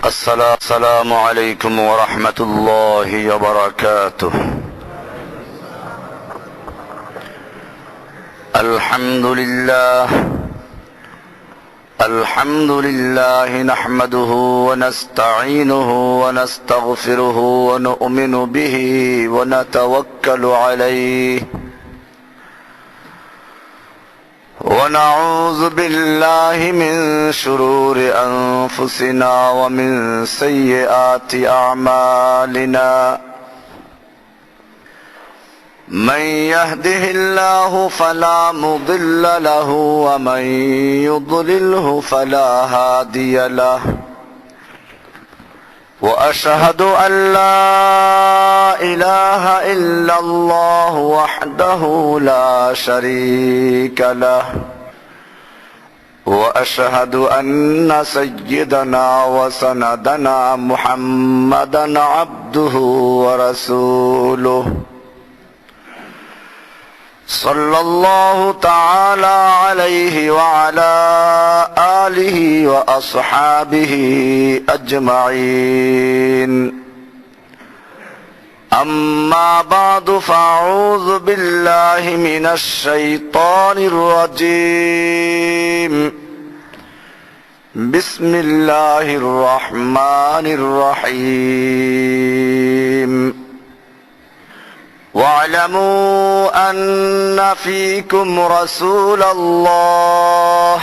السلام عليكم ورحمة الله وبركاته. الحمد لله نحمده ونستعينه ونستغفره ونؤمن به ونتوكل عليه ونعوذ بالله من شرور أنفسنا ومن سيئات أعمالنا. من يهده الله فلا مضل له ومن يضلله فلا هادي له. وأشهد أن لا إله إلا الله وحده لا شريك له. وأشهد أن سيدنا وسندنا محمدا عبده ورسوله صلى الله تعالى عليه وعلى آله وأصحابه أجمعين. أما بعد فأعوذ بالله من الشيطان الرجيم. بسم الله الرحمن الرحيم. واعلموا أن فيكم رسول الله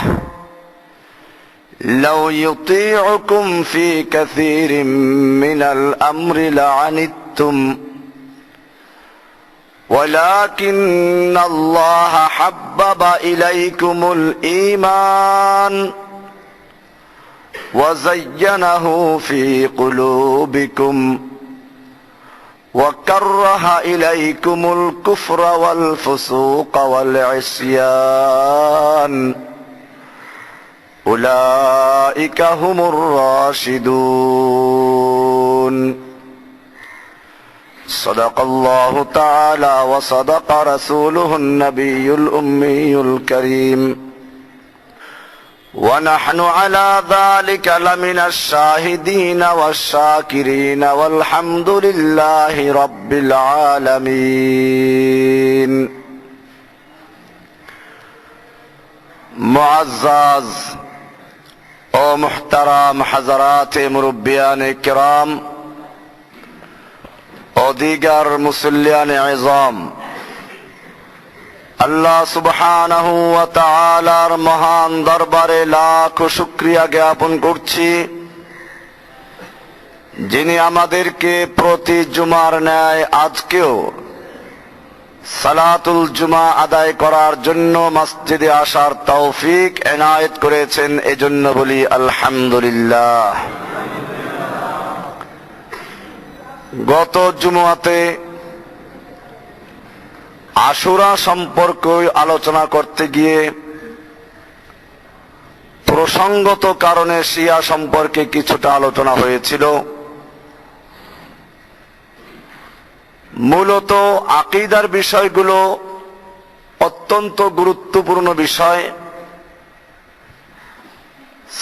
لو يطيعكم في كثير من الأمر لعنتم ولكن الله حبب إليكم الإيمان وزينه في قلوبكم وكره إليكم الكفر والفسوق والعصيان أولئك هم الراشدون. صدق الله تعالى وصدق رسوله النبي الأمي الكريم ونحن على ذلك لمن الشاهدين والشاكرين والحمد لله رب العالمين. মুআজ্জাজ ও মুহতারাম হাজরাতে মুরব্বিয়ানে কিরাম ও দিগার মুসল্লিয়ানে ইজাম, আল্লাহ সুবহানাহু ওয়া তাআলার মহান দরবারে লাখ শুকরিয়া জ্ঞাপন করছি, যিনি আমাদেরকে প্রতি জুমার ন্যায় আজকেও সালাতুল জুমা আদায় করার জন্য মসজিদে আসার তৌফিক এনায়েত করেছেন। এজন্য বলি আলহামদুলিল্লাহ। গত জুমাতে আশুরা সম্পর্কে আলোচনা করতে গিয়ে প্রসঙ্গত কারণে শিয়া সম্পর্কে কিছুটা আলোচনা হয়েছিল। মূলত আকীদার বিষয়গুলো অত্যন্ত গুরুত্বপূর্ণ বিষয়।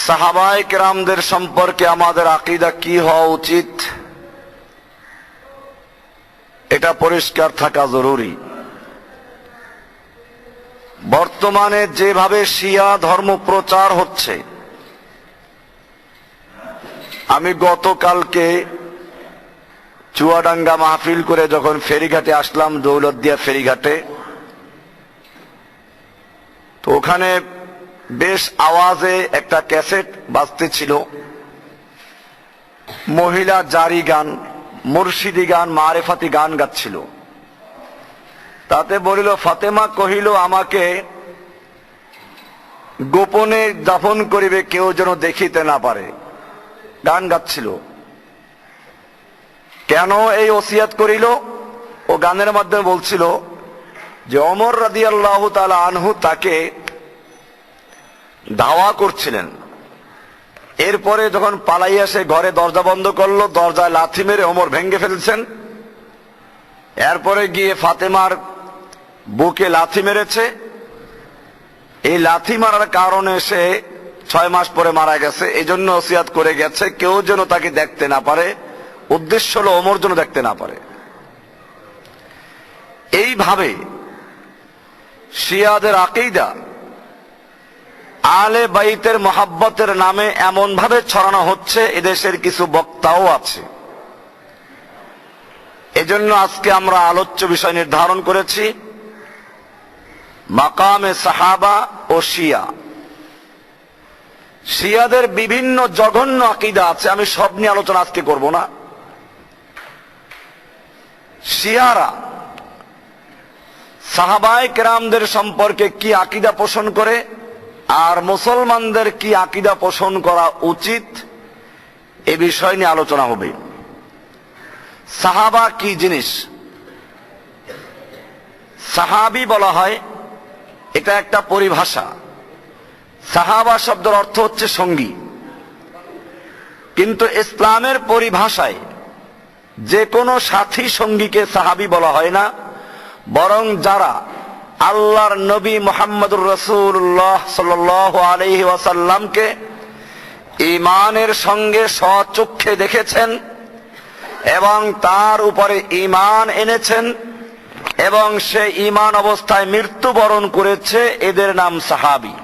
সাহাবায়ে কেরামদের সম্পর্কে আমাদের আকীদা কি হওয়া উচিত, এটা পরিষ্কার থাকা জরুরি। বর্তমানে যেভাবে শিয়া ধর্ম প্রচার হচ্ছে, আমি গতকালকে চুয়াডাঙ্গা মাহফিল করে যখন ফেরিঘাটে আসলাম, দৌলতদিয়া ফেরিঘাটে, তো ওখানে বেশ আওয়াজে একটা ক্যাসেট বাজতেছিল, মহিলা জারি গান, মুর্শিদি গান, মারেফাতি গান গাচ্ছিল। তাতে বলিল, ফাতেমা কহিল, আমাকে গোপনে দাফন করিবে, কেউ যেন দেখিতে না পারে। গান গাচ্ছিল। কেন এই ওসিয়াত করিল? ও গানের মাধ্যমে বলছিল যে ওমর রাদিয়াল্লাহু তাআলা আনহু তাকে ধাওয়া করছিলেন। এরপরে যখন পালাইয়া সে ঘরে দরজা বন্ধ করলো, দরজায় লাথি মেরে ওমর ভেঙে ফেলছেন। এরপরে গিয়ে ফাতেমার বুকে লাথি মেরেছে। এই লাথি মারার কারণে সে 6 মাস পরে মারা গেছে, এই জন্য ওসিয়াত করে গেছে কেউ যেন তাকে দেখতে না পারে, উদ্দেশ্য হলো ওমর যেন দেখতে না পারে। এইভাবে শিয়াদের আকীদা আলে বাইতের মহাব্বতের নামে এমন ভাবে ছড়ানো হচ্ছে, এদেশের কিছু বক্তাও আছে। এজন্য আজকে আমরা আলোচ্য বিষয় নির্ধারণ করেছি মাকামে সাহাবা ও শিয়া। শিয়াদের বিভিন্ন জঘন্য আকীদা আছে, আমি সব নিয়ে আলোচনা আজকে করব না। শিয়ারা সাহাবায়ে কেরামদের সম্পর্কে কি আকীদা পোষণ করে আর মুসলমানদের কি আকীদা পোষণ করা উচিত, এ বিষয় নিয়ে আলোচনা হবে। সাহাবা কি জিনিস? সাহাবী বলা হয়, এটা একটা পরিভাষা। সাহাবা শব্দের অর্থ হচ্ছে সঙ্গী, কিন্তু ইসলামের পরিভাষায় যে কোনো সাথী সঙ্গীকে সাহাবী বলা হয় না, বরং যারা আল্লাহর নবী মুহাম্মদুর রাসূলুল্লাহ সাল্লাল্লাহু আলাইহি ওয়াসাল্লামকে ঈমানের সঙ্গে স্বচক্ষে দেখেছেন এবং তার উপরে ঈমান এনেছেন এবং সে ঈমান অবস্থায় মৃত্যুবরণ করেছে, এদের নাম সাহাবী।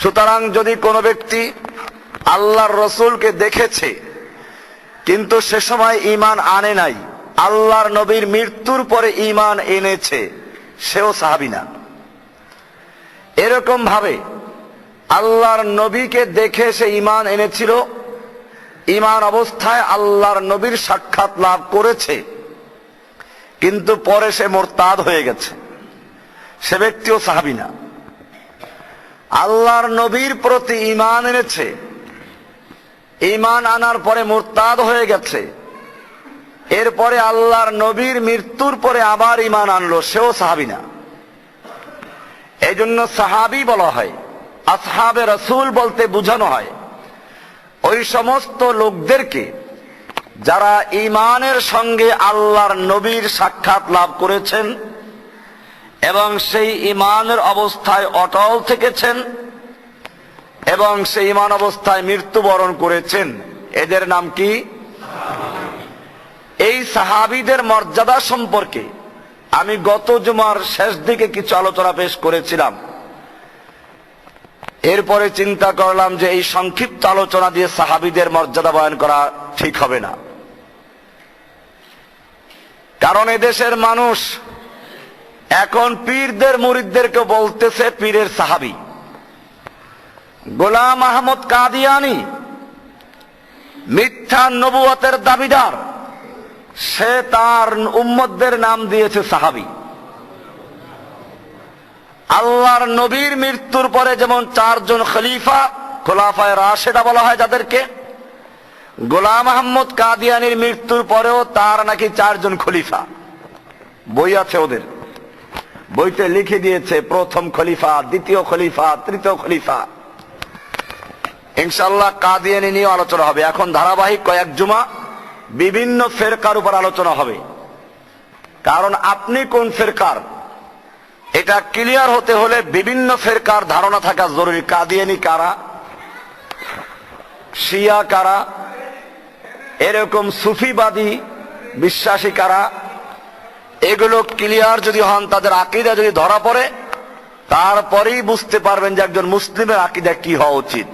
সুতরাং যদি কোনো ব্যক্তি আল্লাহর রাসূলকে দেখেছে কিন্তু সে সময় ঈমান আনে নাই, আল্লাহর নবীর মৃত্যুর পরে ঈমান এনেছে, সেও সাহাবী না। এরকম ভাবে আল্লাহর নবীকে দেখে সে ঈমান এনেছিল, ঈমান অবস্থায় আল্লাহর নবীর সাক্ষাৎ লাভ করেছে, কিন্তু পরে সে মুরতাদ হয়ে গেছে, সে ব্যক্তিও সাহাবী না। আল্লাহর নবীর প্রতি ঈমান এনেছে, ঈমান আনার পরে মুরতাদ হয়ে গেছে, এরপরে আল্লাহর নবীর মৃত্যুর পরে আবার ঈমান আনলো, সেও সাহাবী না। এই জন্য সাহাবী বলা হয়, আসহাবে রাসূল বলতে বোঝানো হয় ওই সমস্ত লোকদেরকে যারা ঈমানের সঙ্গে আল্লাহর নবীর সাক্ষাৎ লাভ করেছেন এবং সেই ঈমানের অবস্থায় অটল থেকেছেন এবং সেই ঈমান অবস্থায় মৃত্যুবরণ করেছেন, এদের নাম কি? এই সাহাবীদের মর্যাদা সম্পর্কে আমি গত জুমার শেষ দিকে কিছু আলোচনা পেশ করেছিলাম। এরপরে চিন্তা করলাম যে এই সংক্ষিপ্ত আলোচনা দিয়ে সাহাবীদের মর্যাদা বয়ান করা ঠিক হবে না, কারণ এদেশের মানুষ এখন পীরদের মুরিদদেরকে বলতেছে পীরের সাহাবী। গোলাম আহমদ কাদিয়ানী মিথ্যা নবুয়তের দাবিদার, সে তার উম্মতদের নাম দিয়েছে সাহাবী। আল্লাহর নবীর মৃত্যুর পরে যেমন 4 জন খলিফা, খোলাফায়ে রাশেদা বলা হয় যাদেরকে, গোলাম আহমদ কাদিয়ানীর মৃত্যুর পরেও তার নাকি 4 জন খলিফা। বই আছে ওদের, বইতে লিখে দিয়েছে প্রথম খলিফা, দ্বিতীয় খলিফা, তৃতীয় খলিফা। ইনশাআল্লাহ কাদিয়ানী নিয়ে আলোচনা হবে। এখন ধারাবাহিক কয়েক জুমা বিভিন্ন ফেরকার উপর আলোচনা হবে, কারণ আপনি কোন ফেরকার এটা ক্লিয়ার হতে হলে বিভিন্ন ফেরকার ধারণা থাকা জরুরি। কাদিয়ানী কারা, শিয়া কারা, এরকম সুফিবাদী বিশ্বাসী কারা, এগুলো ক্লিয়ার যদি হন, তাদের আকীদা যদি ধরা পড়ে, তারপরেই বুঝতে পারবেন যে একজন মুসলিমের আকীদা কি হওয়া উচিত।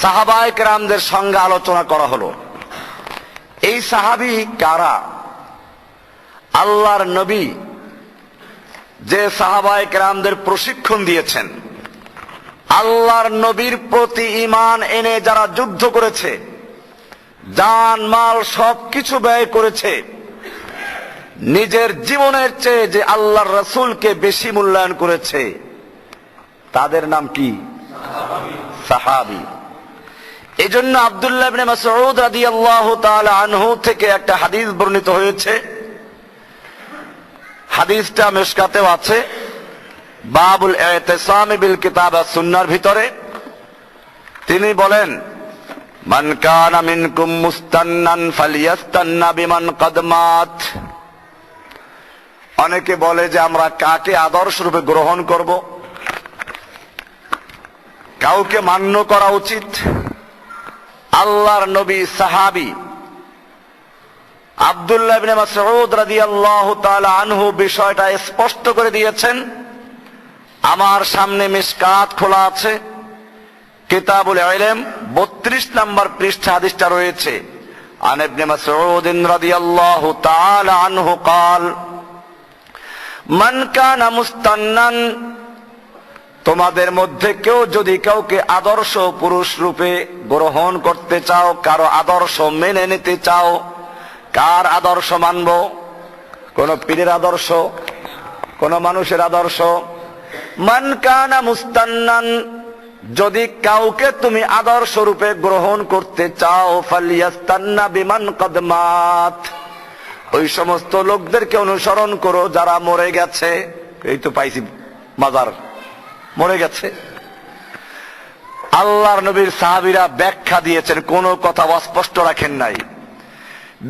সাহাবায়ে কেরামদের সঙ্গে আলোচনা করা হলো। এই সাহাবী কারা? আল্লাহর নবী যে সাহাবায়ে কেরামদের প্রশিক্ষণ দিয়েছেন, আল্লাহর নবীর প্রতি ঈমান এনে যারা যুদ্ধ করেছে, জান মাল সবকিছু ব্যয় করেছে, নিজের জীবনের চেয়ে যে আল্লাহর রাসূলকে বেশি মূল্যায়ন করেছে, তাদের নাম কি? সাহাবী। এজন্য আব্দুল্লাহ ইবনে মাসউদ রাদিয়াল্লাহু তাআলা আনহু থেকে একটা হাদিস বর্ণিত হয়েছে, হাদিসটা মিশকাতেও আছে, বাবুল ইতিসাম বিল কিতাব ওয়াস সুন্নাহর ভিতরে। তিনি বলেন, মান কানা মিনকুম মুস্তান্নান ফালিয়াস্তান্না বিমান কদ মাত। অনেকে বলে যে আমরা কাকে আদর্শ রূপে গ্রহণ করব? কাউকে মান্য করা উচিত। আল্লাহর নবী সাহাবী আব্দুল্লাহ ইবনে মাসউদ রাদিয়াল্লাহু তাআলা আনহু বিষয়টা স্পষ্ট করে দিয়েছেন। আমার সামনে মিশকাত খোলা আছে, কিতাবুল ইলম 32 নম্বর পৃষ্ঠা হাদিসটা রয়েছে। আন ইবনে মাসউদ রাদিয়াল্লাহু তাআলা আনহু قال মান কানা মুস্তান্নান, তোমাদের মধ্যে কেউ যদি কাউকে আদর্শ পুরুষ রূপে গ্রহণ করতে চাও, কারো আদর্শ মেনে নিতে চাও, কার আদর্শ মানব? কোন পীরের আদর্শ, কোন মানুষের আদর্শ? মান কানা মুস্তান্নান, যদি কাউকে তুমি আদর্শ রূপে গ্রহণ করতে চাও, ফালিয়াস্তান্না বিমান কদ মাত, ওই সমস্ত লোকদেরকে অনুসরণ করো যারা মরে গেছে। এই তো পাইছি মাজার, মরে গেছে। আল্লাহর নবীর সাহাবীরা ব্যাখ্যা দিয়েছেন, কোন কথা অস্পষ্ট রাখেন নাই।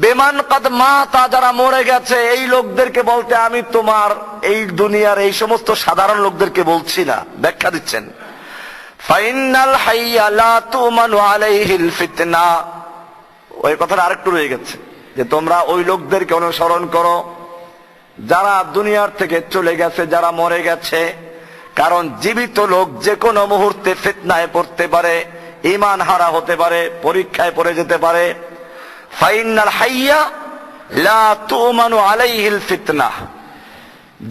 বেমান কদ মাতা, যারা মরে গেছে, এই লোকদেরকে বলতে আমি তোমার এই দুনিয়ার এই সমস্ত সাধারণ লোকদেরকে বলছি না, ব্যাখ্যা দিচ্ছেন। ফাইনাল হাইয়া লা তুমানু আলাইহিল ফিতনা, ওই কথাটা আরেকটু রয়ে গেছে, যে তোমরা ওই লোকদেরকে অনুসরণ করো যারা দুনিয়ার থেকে চলে গেছে, যারা মরে গেছে। কারণ জীবিত লোক যে কোনো মুহূর্তে ফিতনায় পড়তে পারে, ঈমান হারা হতে পারে, পরীক্ষায় পড়ে যেতে পারে। ফাইনাল হাইয়া লা তুমানু আলাইহিল ফিতনা,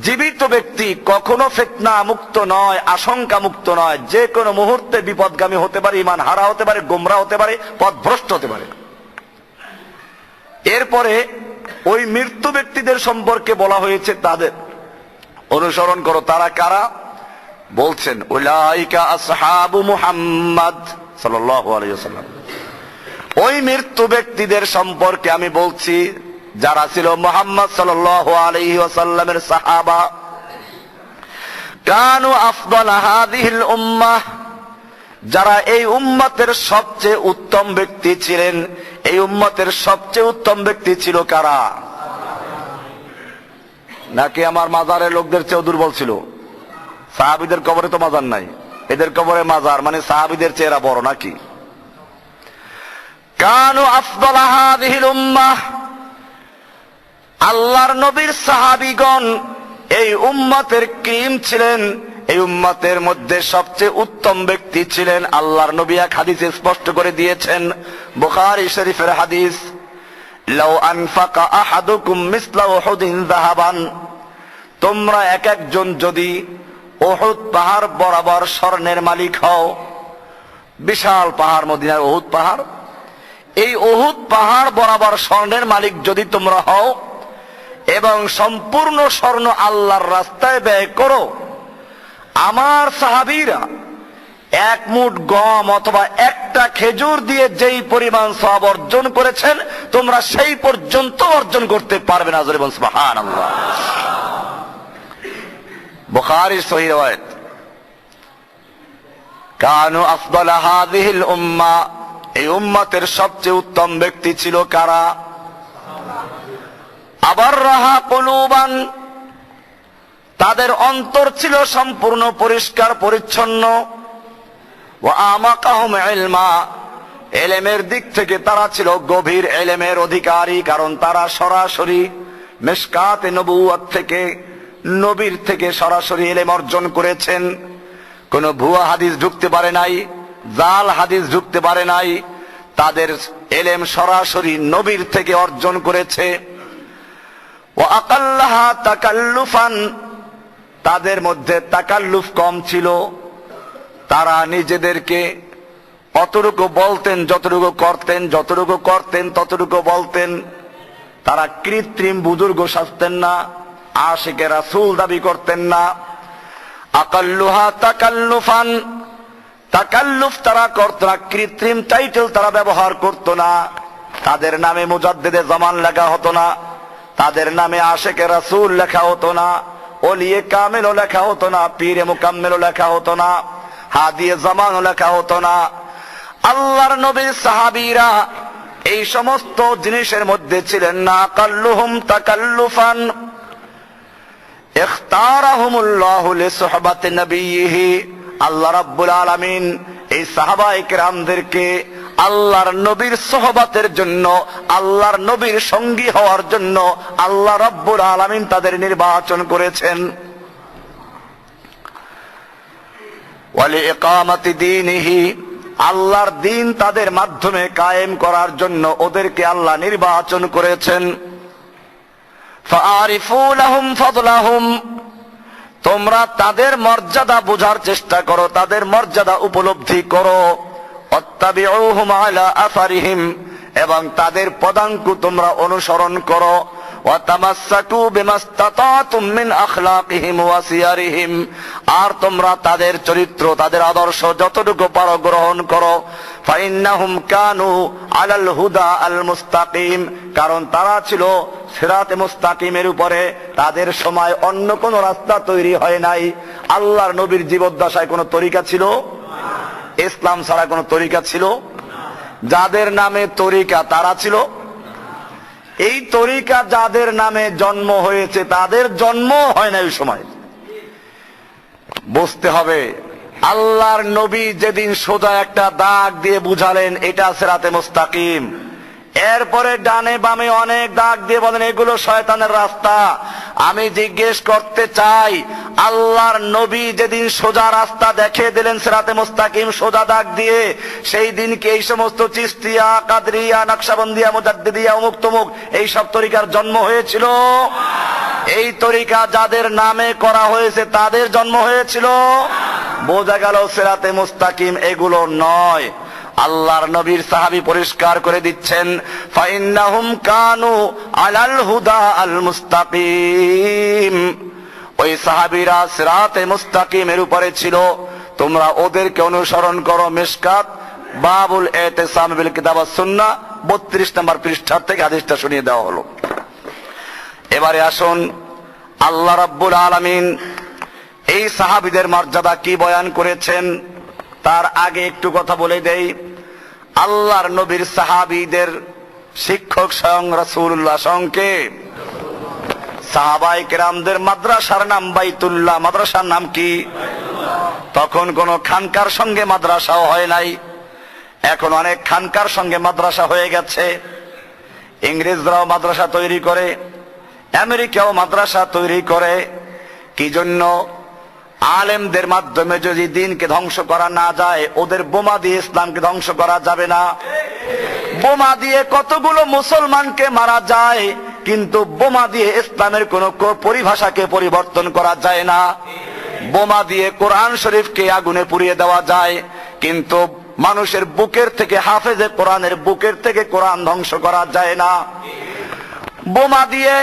জীবিত ব্যক্তি কখনো ফিতনা মুক্ত নয়, আশঙ্কা মুক্ত নয়, যে কোনো মুহূর্তে বিপদগামী হতে পারে, ঈমান হারা হতে পারে, গোমরা হতে পারে, পথভ্রষ্ট হতে পারে। এরপরে ওই মৃত্যু ব্যক্তিদের সম্পর্কে বলা হয়েছে তাদের অনুসরণ করো। তারা কারা? বলছেন উলাইকা আসহাবু মুহাম্মদ সাল্লাল্লাহু আলাইহি ওয়াসাল্লাম। ওই মৃত্যু ব্যক্তিদের সম্পর্কে আমি বলছি যারা ছিল মুহাম্মদ সাল্লাল্লাহু আলাইহি ওয়াসাল্লামের সাহাবা। কানু আফদাল হাযিহিল উম্মাহ, যারা এই উম্মতের সবচেয়ে উত্তম ব্যক্তি ছিলেন। এই উম্মতের সবচেয়ে উত্তম ব্যক্তি ছিল কারা? নাকি আমার মাজারের লোকদের চেয়ে দুর্বল ছিল? সাহাবীদের কবরে তো মাজার নাই, এদের কবরে মাজার, মানে সাহাবীদের চেয়ে এরা বড় নাকি? কানু আফদাল হাযিহিল উম্মাহ, আল্লাহর নবীর সাহাবীগণ এই উম্মতের ক্রিম ছিলেন, এই উম্মতের মধ্যে সবচেয়ে উত্তম ব্যক্তি ছিলেন। আল্লাহর নবী এক হাদিসে স্পষ্ট করে দিয়েছেন, বুখারী শরীফের হাদিস, লাউ আনফাকা আহাদুকুম মিসলা উহুদিন যাহাবান, তোমরা এক একজন যদি উহুদ পাহাড় বরাবর স্বর্ণের মালিক হও, বিশাল পাহাড় মদিনার উহুদ পাহাড়, এই উহুদ পাহাড় বরাবর স্বর্ণের মালিক যদি তোমরা হও এবং সম্পূর্ণ স্বর্ণ আল্লাহর রাস্তায় ব্যয় করো, আমার সাহাবীরা এক মুঠ গম অথবা একটা খেজুর দিয়ে যেই পরিমাণ সওয়াব অর্জন করেছেন, তোমরা সেই পর্যন্ত অর্জন করতে পারবে না। জোরে বলুন সুবহানাল্লাহ। বুখারীর সহিহ riwayat। কানু আফদাল হাযিহিল উম্মাহ, এই উম্মতের সবচেয়ে উত্তম ব্যক্তি ছিল কারা? আবাররাহা কুলুবান, তাদের অন্তর ছিল সম্পূর্ণ পরিষ্কার পরিচ্ছন্ন। ওয়া আমাকাহুম ইলমা, ইলমের দিক থেকে তারা ছিল গভীর ইলমের অধিকারী, কারণ তারা সরাসরি মিশকাতে নবুয়ত থেকে, নবীর থেকে সরাসরি ইলম অর্জন করেছেন। কোন ভুয়া হাদিস ঢুকতে পারে নাই, জাল হাদিস ঢুকতে পারে নাই, তাদের ইলম সরাসরি নবীর থেকে অর্জন করেছে। ওয়া আকাল্লাহা তাকাল্লুফান, তাদের মধ্যে তাকাল্লুফ কম ছিল, তারা নিজেদেরকে অতটুকু বলতেন যতটুকু করতেন, যতটুকু করতেন ততটুকু বলতেন। তারা কৃত্রিম বুজুর্গ সাজতেন না, আশিকে রাসূল দাবি করতেন না। আকাল্লুহা তাকাল্লুফান, তাকাল্লুফ তারা করত না, কৃত্রিম টাইটেল তারা ব্যবহার করত না। তাদের নামে মুজাদ্দিদে জামান লেখা হতো না, তাদের নামে আশিকে রাসূল লেখা হতো না, ওলিয়ে কামেলও লেখা হতো না, পীরে মুকাম্মেলও লেখা হতো না, হাদিয়ে জামানও লেখা হতো না। আল্লাহর নবীর সাহাবীরা এই সমস্ত জিনিসের মধ্যে ছিলেন না। আকাল্লুহুম তাকাল্লুফান, ইখতারাহুমুল্লাহু লিসুহবাতি নবিয়্যিহি, আল্লাহ রাব্বুল আলামিন এই সাহাবায়ে কেরামদেরকে আল্লাহর নবীর সোহবতের জন্য, আল্লাহর নবীর সঙ্গী হওয়ার জন্য আল্লাহ রাব্বুল আলামিন তাদের নির্বাচন করেছেন। ওয়ালিইকামাতি দীনিহি, আল্লাহর দ্বীন তাদের মাধ্যমে কায়েম করার জন্য ওদেরকে আল্লাহ নির্বাচন করেছেন। ফাআরিফু লাহুম ফাদলাহুম, তোমরা তাদের মর্যাদা বোঝার চেষ্টা করো, তাদের মর্যাদা উপলব্ধি করো। ওয়াত্তাবিউহুম আলা আসারিহিম, এবং তাদের পদাঙ্ক তোমরা অনুসরণ করো। ওয়াতামাসসাকু বিমাস্তাতাতুম মিন আখলাকিহিম ওয়া সিয়ারিহিম, আর তোমরা তাদের চরিত্র, তাদের আদর্শ যতটুকু পারো গ্রহণ করো। ফাইন্নাহুম কানু আলাল হুদা আল মুস্তাকিম, কারণ তারা ছিল সিরাতে মুস্তাকিমের উপরে। তাদের সময় অন্য কোন রাস্তা তৈরি হয় নাই। আল্লাহর নবীর জীবদ্দশায় কোন তরিকা ছিল? ইসলাম ছাড়া কোন তরিকা ছিল? যাদের নামে তরিকা তারা ছিল। এই তরিকা যাদের নামে জন্ম হয়েছে তাদের জন্ম হয় না ওই সময়। বুঝতে হবে, আল্লাহর নবী যেদিন সোজা একটা দাগ দিয়ে বুঝালেন এটা সিরাতে মুস্তাকিম, এরপরে ডানে বামে অনেক দাগ দিয়ে বলেন এগুলো শয়তানের রাস্তা। আমি জিজ্ঞেস করতে চাই, আল্লাহর নবী যেদিন সোজা রাস্তা দেখিয়ে দিলেন সিরাতে মুস্তাকিম সোজা দাগ দিয়ে, সেই দিনকে এই সমস্ত চিশতিয়া, কাদরিয়া, নকশবন্দিয়া, মুজাদ্দিদিয়া, অমুক তমুক এইসব তরিকার জন্ম হয়েছিল? এই তরিকা যাদের নামে করা হয়েছে তাদের জন্ম হয়েছিল। বোঝা গেল সিরাতে মুস্তাকিম এগুলো নয়। আল্লাহর নবীর সাহাবী পরিষ্কার করে দিচ্ছেন, ফাইন্নাহুম কানু আলাল হুদা আল মুস্তাকিম, ওই সাহাবীরা সিরাতে মুস্তাকিমের উপরে ছিল, তোমরা ওদেরকে অনুসরণ করো। মিশকাত বাবুল ইতিসাম বিল কিতাব ওয়াস সুন্নাহ 32 নম্বর পৃষ্ঠা থেকে হাদিসটা শুনিয়ে দেওয়া হলো। এবারে আসুন, আল্লাহ রাব্বুল আলামিন এই সাহাবীদের মর্যাদা কি বয়ান করেছেন তার আগে একটু কথা বলে দেই। আল্লাহর নবীর সাহাবীদের শিক্ষক স্বয়ং রাসূলুল্লাহ, সঙ্গে সাহাবায়ে কেরামদের মাদ্রাসার নাম বাইতুল্লাহ। মাদ্রাসার নাম কি? তখন কোন খানকার সঙ্গে মাদ্রাসাও হয় নাই, এখন অনেক খানকার সঙ্গে মাদ্রাসা হয়ে গেছে। ইংরেজরাও মাদ্রাসা তৈরি করে, আমেরিকাও মাদ্রাসা তৈরি করে। কি জন্য? আলেমদের মাধ্যমে যদি দিনকে ধ্বংস করা না যায়, ওদের বোমা দিয়ে ইসলামকে ধ্বংস করা যাবে না। বোমা দিয়ে কতগুলো মুসলমানকে মারা যায়, কিন্তু বোমা দিয়ে ইসলামের কোন পরিভাষাকে পরিবর্তন করা যায় না। বোমা দিয়ে কোরআন শরীফকে আগুনে পুড়িয়ে দেওয়া যায়, কিন্তু মানুষের বুকের থেকে, হাফেজে কোরআনের বুকের থেকে কোরআন ধ্বংস করা যায় না। বোমা দিয়ে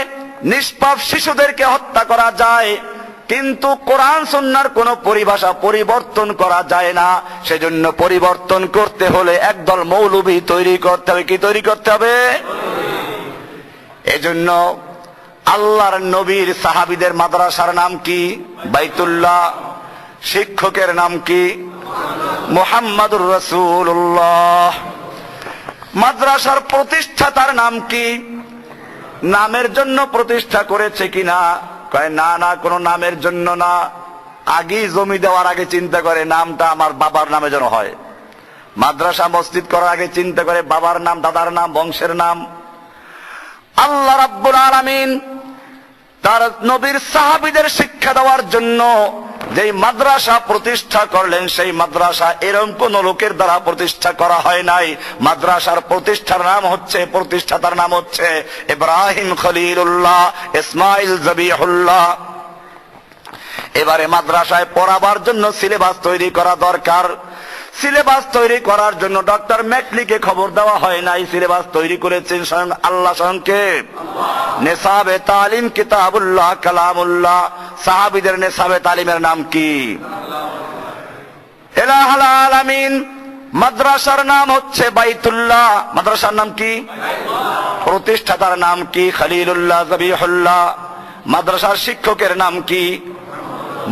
নিষ্পাপ শিশুদেরকে হত্যা করা যায়, কিন্তু কোরআন সুন্নাহর কোন পরিভাষা পরিবর্তন করা যায় না। সেজন্য পরিবর্তন করতে হলে একদল মৌলবী তৈরি করতে হবে। কি তৈরি করতে হবে? এজন্য আল্লাহর নবীর সাহাবীদের মাদ্রাসার নাম কি? বাইতুল্লাহ। শিক্ষকের নাম কি? মুহাম্মাদুর রাসূলুল্লাহ। মাদ্রাসার প্রতিষ্ঠাতার নাম কি? নামের জন্য প্রতিষ্ঠা করেছে কিনা? কয় না না, কোন নামের জন্য না। আগেই জমি দেওয়ার আগে চিন্তা করে নামটা আমার বাবার নামে যেন হয়। মাদ্রাসা মসজিদ করার আগে চিন্তা করে বাবার নাম, দাদার নাম, বংশের নাম। আল্লাহ রাব্বুল আলামিন তার নবীর সাহাবীদের শিক্ষা দেওয়ার জন্য যেই মাদ্রাসা প্রতিষ্ঠা করলেন, সেই মাদ্রাসা এরকম কোন লোকের দ্বারা প্রতিষ্ঠা করা হয় নাই। মাদ্রাসার প্রতিষ্ঠার নাম হচ্ছে, প্রতিষ্ঠাতার নাম হচ্ছে ইব্রাহিম খলিলুল্লাহ, ইসমাইল জবিহুল্লাহ। এবারে মাদ্রাসায় পড়াবার জন্য সিলেবাস তৈরি করা দরকার। সিলেবাস তৈরি করার জন্য ডক্টর ম্যাকলিকে খবর দেওয়া হয় নাই, সিলেবাস তৈরি করেছেন স্বয়ং আল্লাহ। স্বয়ংকে নেসাবে তালিম কিতাবুল্লাহ কালামুল্লাহ। সাহাবীদের নেসাবে তালিমের নাম কি? ইলাহুল আলামিন। মাদ্রাসার নাম হচ্ছে বাইতুল্লাহ। মাদ্রাসার নাম কি? প্রতিষ্ঠাতার নাম কি? খলিলুল্লাহ জবিহুল্লাহ। মাদ্রাসার শিক্ষকের নাম কি?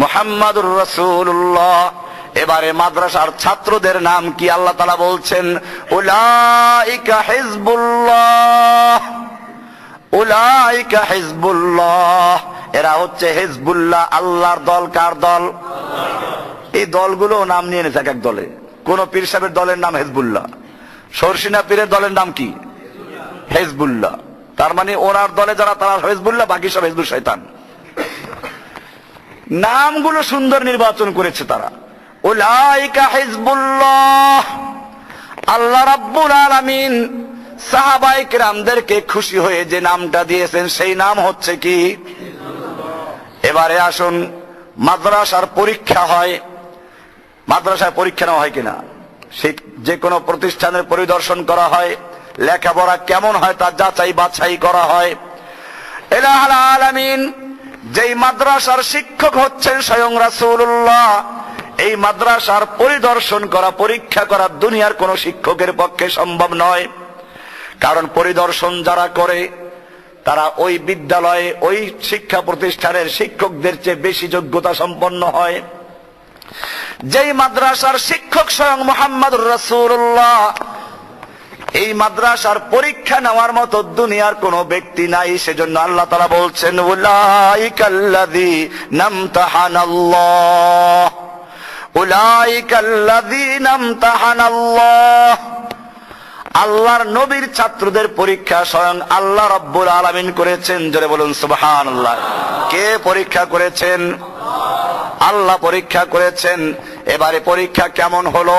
মুহাম্মাদুর রাসূলুল্লাহ। এবারে মাদ্রাসার ছাত্রদের নাম কি? আল্লাহ তাআলা বলছেন উলাইকা হিজবুল্লাহ, উলাইকা হিজবুল্লাহ। এরা হচ্ছে হিজবুল্লাহ, আল্লাহর দল। কার দল? এই দলগুলো নাম নিয়ে নিয়েছে এক এক দলে। কোন পীর সাহেবের দলের নাম হেজবুল্লাহ, শর্ষিনা পীরের দলের নাম কি? হেজবুল্লাহ। তার মানে ওনার দলে যারা তারা হেজবুল্লাহ, বাকি সব হেজবুল শয়তান। নামগুলো সুন্দর নির্বাচন করেছে তারা। উলাইকা হিজবুল্লাহ। আল্লাহ রাব্বুল আলামিন সাহাবায়ে কেরামদেরকে খুশি হয়ে যে নামটা দিয়েছেন সেই নাম হচ্ছে কি? এবারে আসুন, মাদ্রাসার পরীক্ষা হয়, মাদ্রাসায় পরীক্ষা নেওয়া হয় কিনা? সেই যে কোনো প্রতিষ্ঠানের পরিদর্শন করা হয়, লেখাপড়া কেমন হয় তা যাচাই বাছাই করা হয়। ইলাহুল আলামিন যেই মাদ্রাসার শিক্ষক হচ্ছেন স্বয়ং রাসূলুল্লাহ, এই মাদ্রাসার পরিদর্শন করা, পরীক্ষা করা দুনিয়ার কোন শিক্ষকের পক্ষে সম্ভব নয়। কারণ পরিদর্শন যারা করে তারা ওই বিদ্যালয়ে, ওই শিক্ষা প্রতিষ্ঠানের শিক্ষকদের চেয়ে বেশি যোগ্যতা সম্পন্ন হয়। যেই মাদ্রাসার শিক্ষক স্বয়ং মুহাম্মদুর রাসূলুল্লাহ, এই মাদ্রাসার পরীক্ষা নেওয়ার মতো দুনিয়ার কোন ব্যক্তি নাই। সেজন্য আল্লাহ তাআলা বলছেন উলাইকাল্লাযীনা ইমতাহানাল্লাহ, উলাইকাল্লাযীনা ইমতাহানাল্লাহ। আল্লাহর নবীর ছাত্রদের পরীক্ষা স্বয়ং আল্লাহ রাব্বুল আলামিন করেছেন। জোরে বলুন সুবহানাল্লাহ। কে পরীক্ষা করেছেন? আল্লাহ পরীক্ষা করেছেন। এবারে পরীক্ষা কেমন হলো?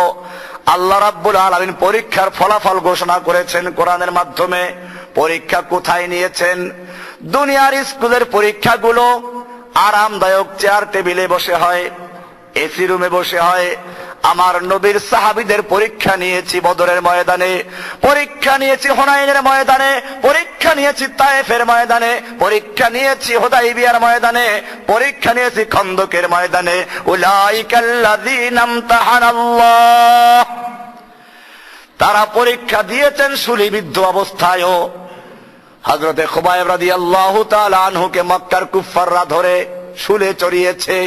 আল্লাহ রাব্বুল আলামিন পরীক্ষার ফলাফল ঘোষণা করেছেন কোরআনের মাধ্যমে। পরীক্ষা কোথায় নিয়েছেন? দুনিয়ার স্কুলের পরীক্ষাগুলো আরামদায়ক চেয়ার টেবিলে বসে হয়, এসি রুমে বসে হয়। আমার নবীর সাহাবীদের পরীক্ষা নিয়েছি বদরের ময়দানে, পরীক্ষা নিয়েছি হুনাইনের ময়দানে, পরীক্ষা নিয়েছি তায়েফের ময়দানে, পরীক্ষা নিয়েছি হুদাইবিয়ার ময়দানে, পরীক্ষা নিয়েছি খন্দকের ময়দানে। উলাইকাল্লাযীনা ইমতাহানাল্লাহ। তারা পরীক্ষা দিয়েছেন শুলিবিদ্ধ অবস্থায়ও। হযরতে খুবাইব রাদিয়াল্লাহু তাআলা আনহুকে মক্কার কুফফাররা ধরে শুলে চড়িয়েছে।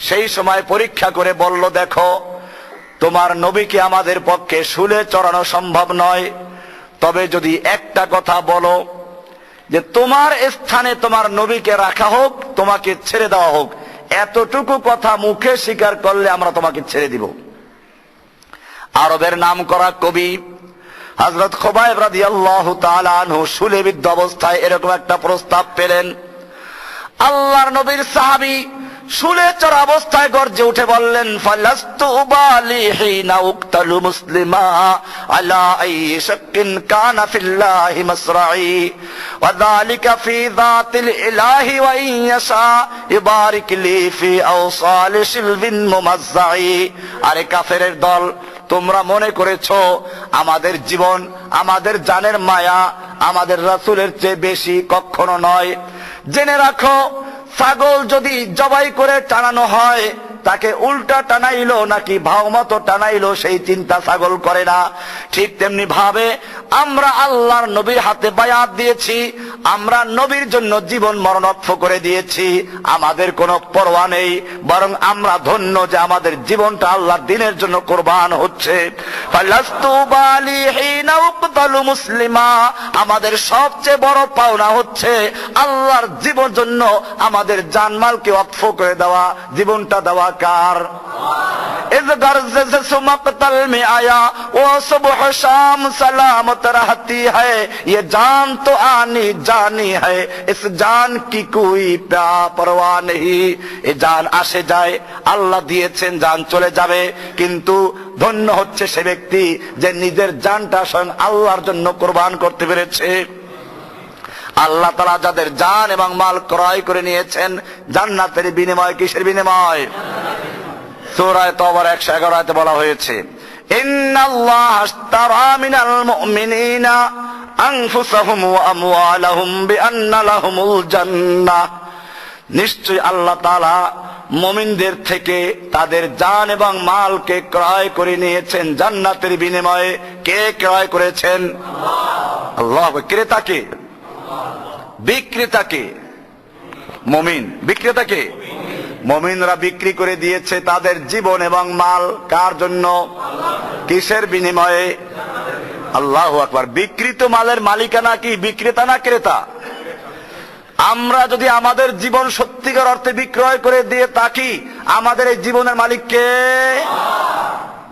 সেই সময় পরীক্ষা করে বলল, দেখো তোমার নবীকে আমাদের পক্ষে শুলে চড়ানো সম্ভব নয়, তবে যদি একটা কথা বলো যে তোমার স্থানে তোমার নবীকে রাখা হোক, তোমাকে ছেড়ে দেওয়া হোক, এতটুকু কথা মুখে স্বীকার করলে আমরা তোমাকে ছেড়ে দিব। আরবের নামকরা কবি হযরত খুবাইব রাদিয়াল্লাহু তাআলা আনহু শুলেবিদ্ধ অবস্থায় এরকম একটা প্রস্তাব পেলেন। আল্লাহর নবীর সাহাবী শুলে চড়া অবস্থায় গর্জে উঠে বললেন, ফালাস্তু উবালি হিনা উকতালু মুসলিমা আলা আইয়ি শাক্কিন কানা ফিল্লাহি মাসরাই ওয়া যালিকা ফি যাতিল ইলাহি ওয়া ইন ইয়াশা ইবারিক লি ফি আওসালি শিলবিন মুমাজ্জাই। আরে কাফেরের দল, তোমরা মনে করেছো আমাদের জীবন, আমাদের জানের মায়া আমাদের রাসূলের চেয়ে বেশি? কখনো নয়। জেনে রাখো, ছাগল যদি জবাই করে টানানো হয়, তাকে উল্টা টানাইলো নাকি ভাও মতো টানাইলো সেই চিন্তা ছাগল করে না। ঠিক তেমনি ভাবে আমরা আল্লাহর নবীর হাতে বায়াত দিয়েছি, আমরা নবীর জন্য জীবন মরণোৎস করে দিয়েছি। আমাদের কোনো পরোয়া নেই, বরং আমরা ধন্য যে আমাদের জীবনটা আল্লাহর দ্বীনের জন্য কোরবান হচ্ছে। ফালাস্তু বালি হিনা উকতালু মুসলিমা। আমাদের সবচেয়ে বড় পাওনা হচ্ছে আল্লাহর জীবন জন্য আমাদের জানমালকে ওয়াকফ করে দেওয়া, জীবনটা দেওয়া কার? इस गर्ज से सुमक्तल में आया वो सुबह शाम सलामत रहती है, ये जान तो आनी जानी है, इस जान की कोई परवाह नहीं। ये जान আসে যায়, আল্লাহ দিয়েছেন, জান চলে যাবে, কিন্তু ধন্য হচ্ছে সে ব্যক্তি যে নিজের জানটা স্বয়ং আল্লাহর জন্য কোরবান করতে পেরেছে। আল্লাহ তাআলা যাদের জান এবং মাল ক্রয় করে নিয়েছেন জান্নাতের বিনিময়ে, কিসের বিনিময়? সূরা তাওবার 111 আয়াতে বলা হয়েছে, ইন্নাল্লাহা আশতারা মিনাল মুমিনিনা আনফুসাহুম ওয়া আমওয়ালাহুম বিআন্না লাহুমুল জান্নাহ। নিশ্চয় আল্লাহ তাআলা মুমিনদের থেকে তাদের জান এবং মালকে ক্রয় করে নিয়েছেন জান্নাতের বিনিময়ে। কে ক্রয় করেছেন? আল্লাহ। ক্রেতাকে? বিক্রেতাকে? মুমিন। বিক্রেতাকে? মুমিনরা বিক্রি করে দিয়েছে তাদের জীবন এবং মাল। কার জন্য? কিসের বিনিময়ে? আল্লাহু আকবার। বিক্রিত মালের মালিকানা কি বিক্রেতা না ক্রেতা? আমরা যদি আমাদের জীবন সত্যিকার অর্থে বিক্রয় করে দিয়ে থাকি, আমাদের এই জীবনের মালিক কে?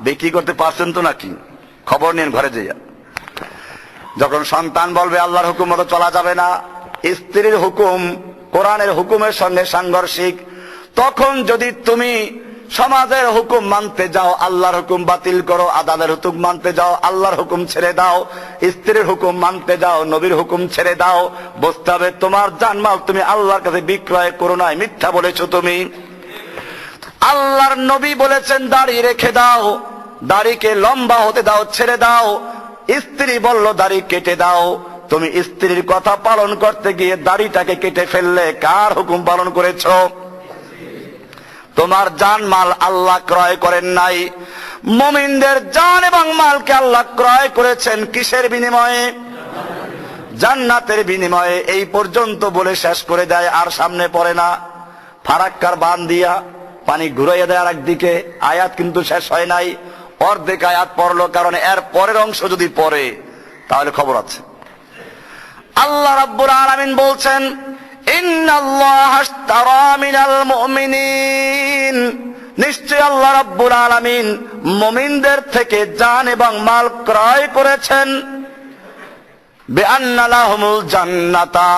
বিক্রি করতে পারছেন তো নাকি? খবর নিন ঘরে যাইয়া। যখন সন্তান বলবে আল্লাহর হুকুম মতো চলা যাবে না, স্ত্রীর হুকুম কোরআনের হুকুমের সঙ্গে সাংঘর্ষিক, তখন যদি তুমি সমাজের হুকুম মানতে যাও, আল্লাহর হুকুম বাতিল করো, আদালতের হুকুম মানতে যাও, আল্লাহর হুকুম ছেড়ে দাও, স্ত্রীর হুকুম মানতে যাও, নবীর হুকুম ছেড়ে দাও, বুঝতে হবে তোমার জানমাল তুমি আল্লাহর কাছে বিক্রয় করো নাই, মিথ্যা বলেছো তুমি। আল্লাহর নবী বলেছেন দাড়ি রেখে দাও, দাড়িকে লম্বা হতে দাও, ছেড়ে দাও। স্ত্রী বলল দাড়ি কেটে দাও, তুমি স্ত্রীর কথা পালন করতে গিয়ে দাড়িটাকে কেটে ফেললে, কার হুকুম পালন করেছো? তোমার জান মাল আল্লাহ ক্রয় করেন নাই। মুমিনদের জান এবং মালকে আল্লাহ ক্রয় করেছেন কিসের বিনিময়ে? জান্নাতের বিনিময়ে। এই পর্যন্ত বলে শেষ করে দেয়, আর সামনে পড়ে না। ফারাক্কার বান দিয়া পানি ঘুরাইয়া দেয় আর একদিকে। আয়াত কিন্তু শেষ হয় নাই, অর্ধেক আয়াত পড়লো, কারণ এর পরের অংশ যদি পড়ে তাহলে খবর আছে। আল্লাহ রাব্বুল আলামিন বলছেন, ইন্নাল্লাহা আশতারা মিনাল মুমিনিন, নিশ্চয় আল্লাহ রাব্বুল আলামিন মুমিনদের থেকে জান এবং মাল ক্রয় করেছেন। বিআন্না লাহুমুল জান্নাতা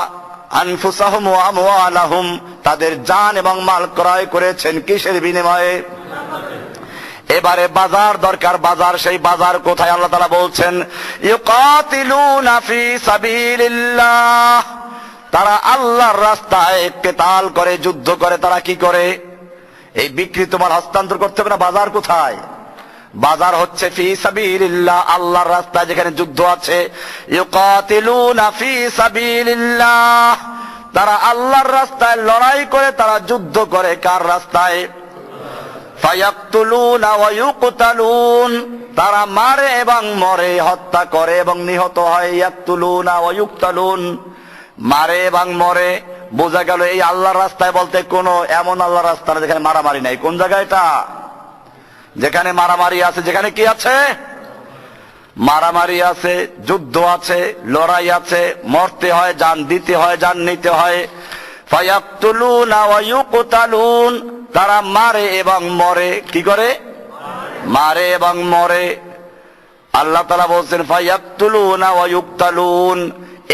আনফুসাহুম ওয়া আমওয়ালাহুম, তাদের জান এবং মাল ক্রয় করেছেন কিসের বিনিময়ে? এবারে বাজার দরকার, বাজার। সেই বাজার কোথায়? আল্লাহ তাআলা বলছেন, ইউকাতিলুনা ফি সাবিলিল্লাহ, তারা আল্লাহর রাস্তায় কিতাল করে, যুদ্ধ করে। তারা কি করে? এই বিক্রি তোমার হস্তান্তর করতে হবে না। বাজার কোথায়? বাজার হচ্ছে ফি সাবিলিল্লাহ, আল্লাহর রাস্তায় যেখানে যুদ্ধ আছে। ইউকাতিলুনা ফি সাবিলিল্লাহ, তারা আল্লাহর রাস্তায় লড়াই করে, তারা যুদ্ধ করে। কার রাস্তায়? ফায়াকতুলুনা ওয়া ইউকতালুন, তারা মারে এবং মরে, হত্যা করে এবং নিহত হয়। ইয়াকতুলুনা ওয়া ইউকতালুন, মারে এবং মরে। বোঝা গেল এই আল্লাহর রাস্তায় বলতে কোন এমন আল্লাহর রাস্তা না যেখানে মারামারি নাই। কোন জায়গায় এটা? যেখানে মারামারি আছে। যেখানে কি আছে? মারামারি আছে, যুদ্ধ আছে, লড়াই আছে, মরতে হয়, জান দিতে হয়, জান নিতে হয়। ফায়াকতুলুনা ওয়া ইউকতালুন, তারা মারে এবং মরে। কি করে? মারে এবং মরে। আল্লাহ তাআলা বলছেন ফায়াকতুলুনা ওয়া ইউকতালুন,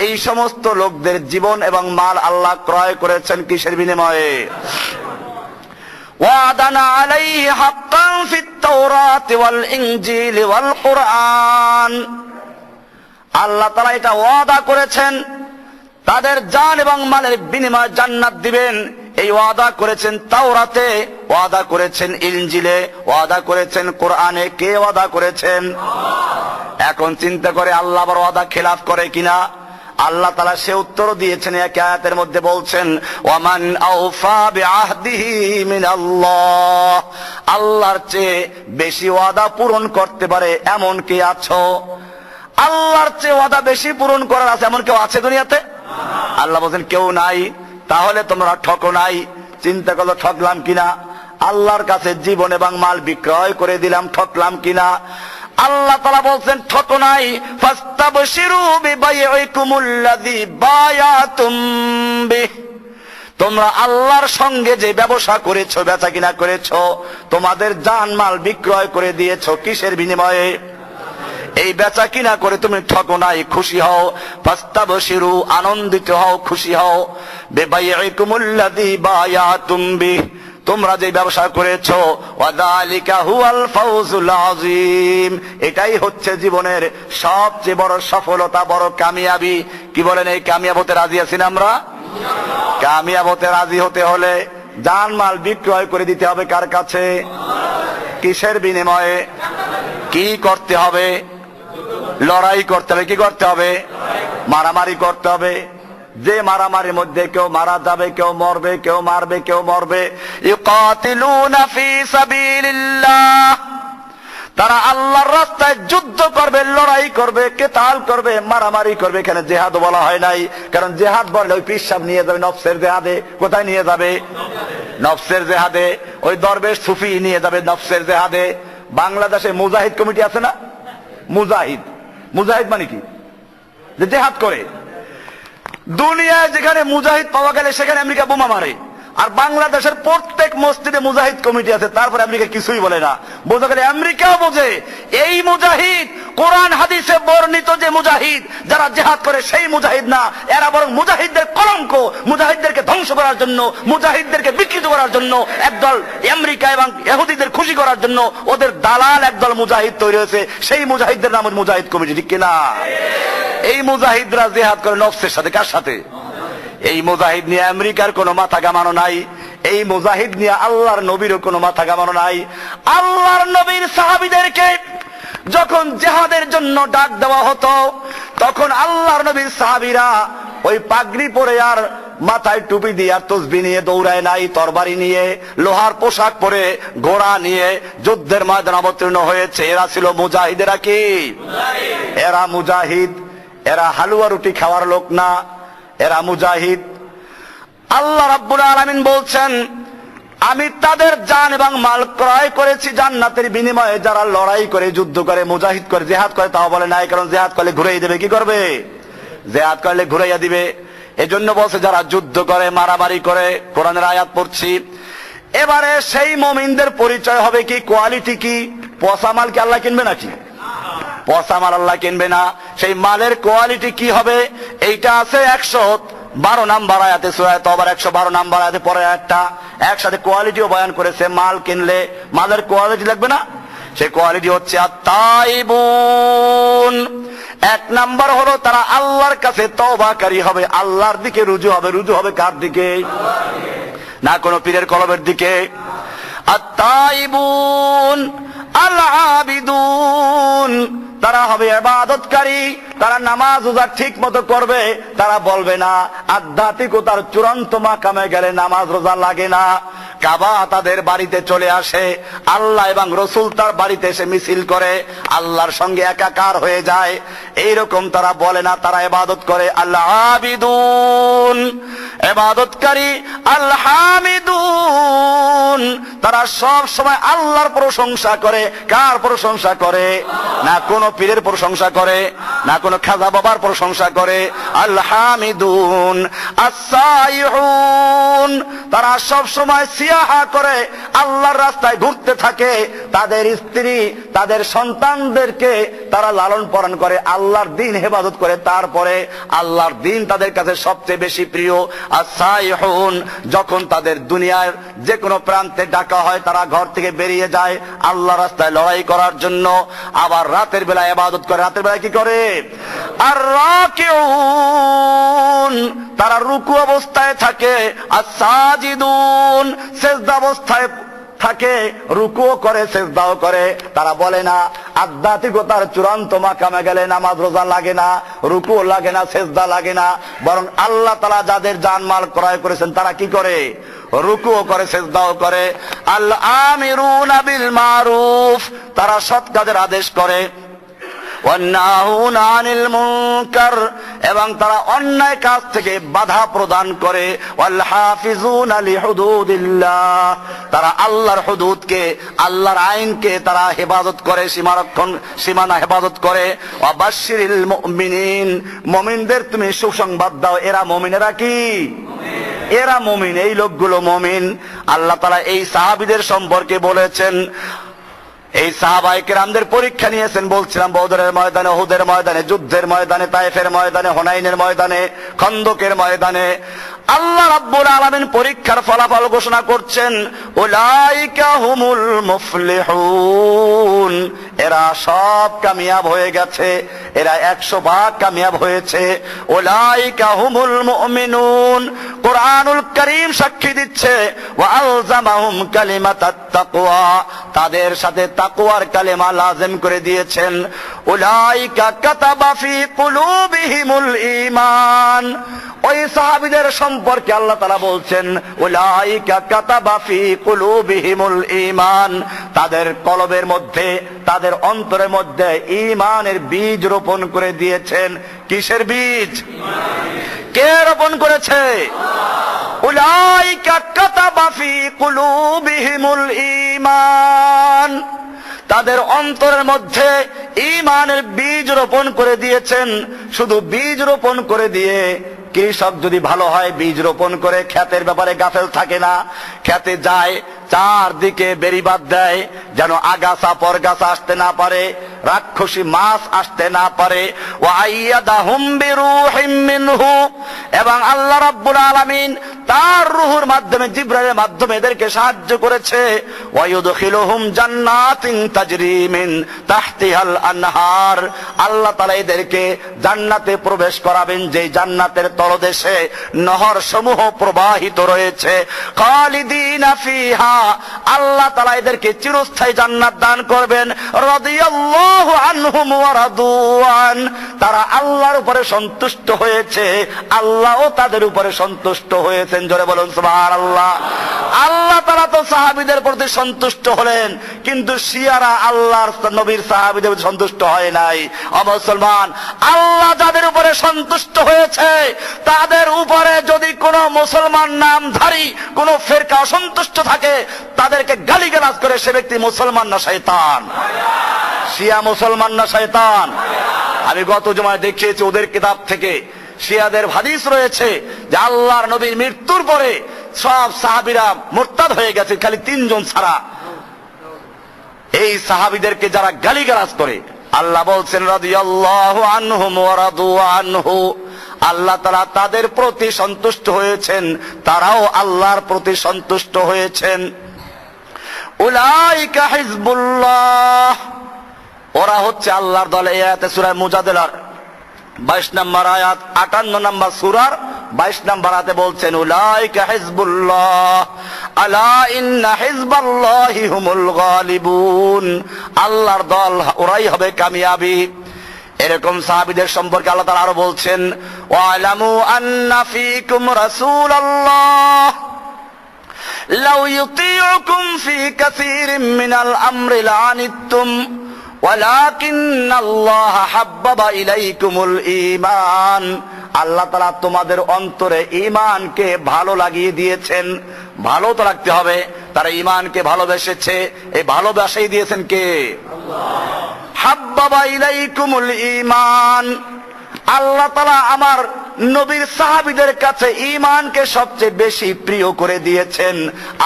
এই সমস্ত লোকদের জীবন এবং মাল আল্লাহ ক্রয় করেছেন কিসের বিনিময়ে? ওয়াদানা আলাইহি হাক্কান ফিত তাওরাতি ওয়াল ইনজিল ওয়াল কুরআন, আল্লাহ তাআলা এটা ওয়াদা করেছেন তাদের জান এবং মালের বিনিময়ে জান্নাত দিবেন। এই ওয়াদা করেছেন তাওরাতে, ওয়াদা করেছেন ইনজিলে, ওয়াদা করেছেন কোরআনে। কে ওয়াদা করেছেন? এখন চিন্তা করে আল্লাহ আবার ওয়াদা খেলাফ করে কিনা? আল্লাহ তাআলা সে উত্তর দিয়েছেন এক আয়াতের মধ্যে, বলছেন ওয়ামান আওফা বিআহদিহি মিনাল্লাহ, আল্লাহর চেয়ে বেশি ওয়াদা পূরণ করতে পারে এমন কে আছো? আল্লাহর চেয়ে ওয়াদা বেশি পূরণ করার আছে এমন কেউ আছে দুনিয়াতে? আল্লাহ বলছেন কেউ নাই। তাহলে তোমরা ঠকো নাই। চিন্তা করলো ঠকলাম কিনা? আল্লাহর কাছে জীবন এবং মাল বিক্রয় করে দিলাম, ঠকলাম কিনা? আল্লাহ তাআলা বলছেন ঠকো নাই। ফাস্তাবশিরু বিবাইইকুমুল্লাযী বায়াতুম বিহ, তোমরা আল্লাহর সঙ্গে যে ব্যবসা করেছো, বেচা কিনা করেছো, তোমাদের জান মাল বিক্রয় করে দিয়েছো কিসের বিনিময়ে? এই বেচা কিনা করে তুমি ঠকো নাই, খুশি হও। ফাস্তাবশিরু, আনন্দিত হও, খুশি হও। বিবাইইকুমুল্লাযী বায়াতুম বিহ, তোমরা যে ব্যবসা করেছো। ওয়াযালিকা হুয়াল ফাওজুল আযীম, এটাই হচ্ছে জীবনের সবচেয়ে বড় সফলতা, বড় কামিয়াবি। কি বলেন? এই কামিয়াব হতে রাজি আছি না আমরা? কামিয়াব হতে রাজি হতে হলে জান মাল বিক্রয় করে দিতে হবে কার কাছে? কিসের বিনিময়ে? কি করতে হবে? লড়াই করতে হবে। কি করতে হবে? মারামারি করতে হবে। যে মারামারির মধ্যে কেউ মারা যাবে, কেউ মরবে, কেউ মারবে, কেউ মরবে। ইউকাতিলুনা ফি সাবিলিল্লাহ, তারা আল্লাহর রাস্তায় যুদ্ধ করবে, লড়াই করবে, কিতাল করবে, মারামারি করবে। এখানে জিহাদ বলা হয় নাই, কারণ জিহাদ বললে ওই পীর সাহেব নিয়ে যাবে নফসের জিহাদে। কোথায় নিয়ে যাবে? নফসের জিহাদে। ওই দরবেশ সুফি নিয়ে যাবে নফসের জিহাদে। বাংলাদেশে মুজাহিদ কমিটি আছে না? মুজাহিদ, মুজাহিদ মানে কি? যে জিহাদ করে। দুনিয়ায় যেখানে মুজাহিদ পাওয়া গেলে সেখানে আমেরিকা বোমা মারে। আর বাংলাদেশের প্রত্যেক মসজিদে মুজাহিদ কমিটি আছে, তারপরে আমেরিকা কিছুই বলে না। বোঝা গেলে আমেরিকাও বোঝে এই মুজাহিদ কোরআন হাদিসে বর্ণিত যে মুজাহিদ যারা জিহাদ করে সেই মুজাহিদ না, এরা বরং মুজাহিদদের কলঙ্ক, মুজাহিদদেরকে ধ্বংস করার জন্য, মুজাহিদদেরকে বিকৃত করার জন্য একদল আমেরিকা এবং ইহুদিদের খুশি করার জন্য ওদের দালাল একদল মুজাহিদ তৈরি হয়েছে। সেই মুজাহিদদের নাম মুজাহিদ কমিটি, ঠিক কিনা? এই মুজাহিদরা জিহাদ করে নফসের সাথে, কার সাথে? এই মুজাহিদ নিয়ে আমেরিকার কোনো মাথা ঘামানো নাই, এই মুজাহিদ নিয়ে আল্লাহর নবীরও কোনো মাথা ঘামানো নাই। আল্লাহর নবীর সাহাবীদেরকে যখন জিহাদের জন্য ডাক দেওয়া হতো তখন আল্লাহর নবীর সাহাবীরা ওই পাগড়ি পরে আর মাথায় টুপি দিয়ে আর তসবিহ নিয়ে দৌড়ায় নাই, তরবারি নিয়ে লোহার পোশাক পরে ঘোড়া নিয়ে যুদ্ধের ময়দানে অবতীর্ণ হয়েছে। এরা ছিল মুজাহিদেরা। কি এরা মুজাহিদ? এরা হালুয়া রুটি খাওয়ার লোক না, এরা মুজাহিদ। আল্লাহ রাব্বুল আলামিন বলছেন, আমি তাদের জান এবং মাল ক্রয় করেছি জান্নাতের বিনিময়ে। যারা লড়াই করে, যুদ্ধ করে, মুজাহিদ করে, জিহাদ করে, তাও বলে নাই, কারণ জিহাদ করলে ঘুরাই দেবে। কি করবে? জিহাদ করলে ঘুরাইয়া দিবে। এজন্য বলছে যারা যুদ্ধ করে, মারামারি করে। কোরআনের আয়াত পড়ছি। এবারে সেই মুমিনদের পরিচয় হবে কি, কোয়ালিটি কি? পচা মাল কি আল্লাহ কিনবে নাকি? পচা মাল আল্লাহ কিনবে না। সেই মালের কোয়ালিটি কি হবে? এইটা আছে 112 নাম্বার আয়াতে, সূরা তাওবার 112 নাম্বার আয়াতে। পরে একটা একসাথে কোয়ালিটিও বয়ান করেছে। মাল কিনলে মালের কোয়ালিটি লাগবে না? সেই কোয়ালিটি হচ্ছে আত-তাইবুন। এক নাম্বার হলো তারা আল্লাহর কাছে তওবাকারী হবে, আল্লাহর দিকে রুজু হবে। রুজু হবে কার দিকে? না কোনো পীরের কলবের দিকে। আত-তাইবুন আল-আবিদুন, তারা হবে ইবাদতকারী, তারা নামাজ রোজা ঠিক মতো করবে। তারা বলবে না আধ্যাত্মিকতার চূড়ান্ত মাকামে গেলে নামাজ রোজা লাগে না। কাবা তাদের বাড়িতে চলে আসে, আল্লাহ এবং রসুল তার বাড়িতে এসে মিছিল করে, আল্লাহর সঙ্গে একাকার হয়ে যায়। এইরকম তারা বলে না, তারা ইবাদত করে। আল্লাহ আবিদুন, ইবাদতকারী। আল হামিদুন, তারা সব সময় আল্লাহর প্রশংসা করে। কার প্রশংসা করে? না কোনো পীরের প্রশংসা করে, না কোনো খাজা বাবার প্রশংসা করে। আল হামিদুন আস-সাইহুন, তারা সব সময় সিয়াহা করে, আল্লাহর রাস্তায় ঘুরতে থাকে। তাদের স্ত্রী, তাদের সন্তানদেরকে তারা লালন পালন করে, আল্লাহর দ্বীন হেফাজত করে। তারপরে আল্লাহর দ্বীন তাদের কাছে সবচেয়ে বেশি প্রিয়। আস-সাইহুন, যখন তাদের দুনিয়ার যে কোনো প্রান্তে ডাকা হয় তারা ঘর থেকে বেরিয়ে যায় আল্লাহর রাস্তায় লড়াই করার জন্য। আবার রাতের বেলা ইবাদত করে। রাতের বেলা কি করে? আর রাকিউন, তারা রুকু অবস্থায় থাকে। আস-সাজিদুন, সিজদা অবস্থায় থাকে, রুকুও করে, সিজদাও করে। তারা বলে না আধ্যাত্মিকতার চূড়ান্ত মাকামে গেলে নামাজ রোজা লাগে না, রুকুও লাগে না, সিজদা লাগে না। বরং আল্লাহ তাআলা যাদের জানমাল ক্রয় করেছেন তারা কি করে? রুকুও করে, সিজদাও করে। আল আমিরুনা বিল মারুফ, তারা সৎ কাজের আদেশ করে। ওয়ান্নাহুনা আনিল মুনকার, এবং তারা অন্যায় কাজ থেকে বাধা প্রদান করে। ওয়াল হাফিজুনা লিহুদুদিল্লাহ, তারা আল্লাহর হুদুদকে, আল্লাহর আইনকে তারা হেফাজত করে, সীমানা হেফাজত করে। ওয়া বাশশিরিল মুমিনিন, মুমিনদের তুমি সুসংবাদ দাও। এরা মুমিনেরা কি? এরা মুমিন, এই লোকগুলো মুমিন। আল্লাহ তাআলা এই সাহাবীদের সম্পর্কে বলেছেন, এই সাহাবায়ে কেরামদের পরীক্ষা নিয়েছেন। বলছিলাম বদরের ময়দানে, উহুদের ময়দানে, যুদ্ধের ময়দানে, তায়েফের ময়দানে, হুনাইনের ময়দানে, খন্দকের ময়দানে আল্লাহ রাব্বুল আলামিন পরীক্ষার ফলাফল ঘোষণা করছেন, উলাইকা হুমুল মুফলিহুন, এরা সব কামিয়াব হয়ে গেছে, এরা 100% কামিয়াব হয়েছে। উলাইকা হুমুল মুমিনুন, কোরআনুল কারীম সাক্ষী দিচ্ছে, ওয়া আলজামাহুম কালিমাতাত তাকওয়া, তাদের সাথে তাকওয়ার কালেমা লাজিম করে দিয়েছেন। উলাইকা কাতাবা ফি কুলুবিহিমুল ঈমান, ওই সাহাবীদের সম্পর্কে আল্লাহ তাআলা বলছেন, উলাইকা কাতাবা ফি কুলুবিহিমুল ঈমান, তাদের কলবের মধ্যে, তাদের অন্তরের মধ্যে ঈমানের বীজ রোপণ করে দিয়েছেন। কিসের বীজ? কে রোপণ করেছে? উলাইকা কাতাবা ফি কুলুবিহিমুল ঈমান, তাদের অন্তরের মধ্যে ঈমানের বীজ রোপণ করে দিয়েছেন। শুধু বীজ রোপণ করে দিয়ে কৃষক যদি ভালো হয়, বীজ রোপণ করে ক্ষেতের ব্যাপারে গাফেল থাকে না, ক্ষেতে যায় চারদিকে বেড়িবাঁধ দেয় যেন আগাছা পরগাছা আসতে না পারে, রাক্ষসী মাছ আসতে না পারে। ওয়াইয়াদাহুম বিরূহিম মিনহু, এবং আল্লাহ রাব্বুল আলামিন তার রূহের মাধ্যমে, জিবরাইলের মাধ্যমে এদেরকে সাহায্য করেছে। ওয়ায়ুদখিলুহুম জান্নাতিন তাজরি মিন তাহতিহাল আনহার, আল্লাহ তাআলা এদেরকে জান্নাতে প্রবেশ করাবেন, যে জান্নাতের তলদেশে নহর সমূহ প্রবাহিত রয়েছে। খালিদিনা ফিহা, আল্লাহ তাআলা এদেরকে চিরস্থায়ী জান্নাত দান করবেন। রাদিয়াল্লাহু আনহুম ওয়া রাদুআন, তারা আল্লাহর উপরে সন্তুষ্ট হয়েছে, আল্লাহও তাদের উপরে সন্তুষ্ট হয়েছেন। জোরে বলুন সুবহানাল্লাহ। আল্লাহ তাআলা তো সাহাবীদের প্রতি সন্তুষ্ট হলেন, কিন্তু শিয়ারা আল্লাহর নবীর সাহাবীদের প্রতি সন্তুষ্ট হয় নাই। ও মুসলমান, আল্লাহ যাদের উপরে সন্তুষ্ট হয়েছে তাদের উপরে যদি কোনো মুসলমান নামধারী কোন ফেরকা অসন্তুষ্ট থাকে, তাদেরকে গালিগালাজ করে সে ব্যক্তি মুসলমান না শয়তান? শিয়া মুসলমান না শয়তান? আমি গত জুমায় দেখিয়েছি ওদের কিতাব থেকে শিয়াদের হাদিস রয়েছে যে আল্লাহর নবীর মৃত্যুর পরে সব সাহাবীরা মুরতাদ হয়ে গেছে, খালি 3 জন ছাড়া। এই সাহাবীদেরকে যারা গালিগালাজ করে, আল্লাহ বলছেন রাদিয়াল্লাহু আনহুম ওয়া রাদু আনহু, আল্লাহ তাআলা তাদের প্রতি সন্তুষ্ট হয়েছেন, তারাও আল্লাহর প্রতি সন্তুষ্ট হয়েছেন। উলাইকা হিজবুল্লাহ, ওরা হচ্ছে আল্লাহর দল। এই আয়াতে সূরা মুজাদালার 22 নম্বর আয়াত, 58 নম্বর সূরার 22 নম্বর আয়াতে বলছেন উলাইকা হিজবুল্লাহ আলা ইন্না হিজবাল্লাহি হুমুল গালিবুন, আল্লাহর দল ওরাই হবে কামিয়াবি। এরকম সাহাবীদের সম্পর্কে আল্লাহ তাআলা আরো বলছেন ওয়ালামু আন্না ফীকুম রাসূলুল্লাহ লাউ ইউতিউকুম ফী কাসীরিম মিনাল আমরি লাআনিতুম ওয়ালাকিন্নাল্লাহা হাব্বাবা ইলাইকুমুল ঈমান, আল্লাহ তাআলা তোমাদের অন্তরে ঈমানকে ভালো লাগিয়ে দিয়েছেন। ভালো তো রাখতে হবে, তারা ঈমানকে ভালোবেসেছে, এই ভালোবাসাই দিয়েছেন কে? আল্লাহ। হাব্বাবা ইলাইকুমুল ঈমান, আল্লাহ তাআলা আমার নবীর সাহাবীদের কাছে ঈমানকে সবচেয়ে বেশি প্রিয় করে দিয়েছেন।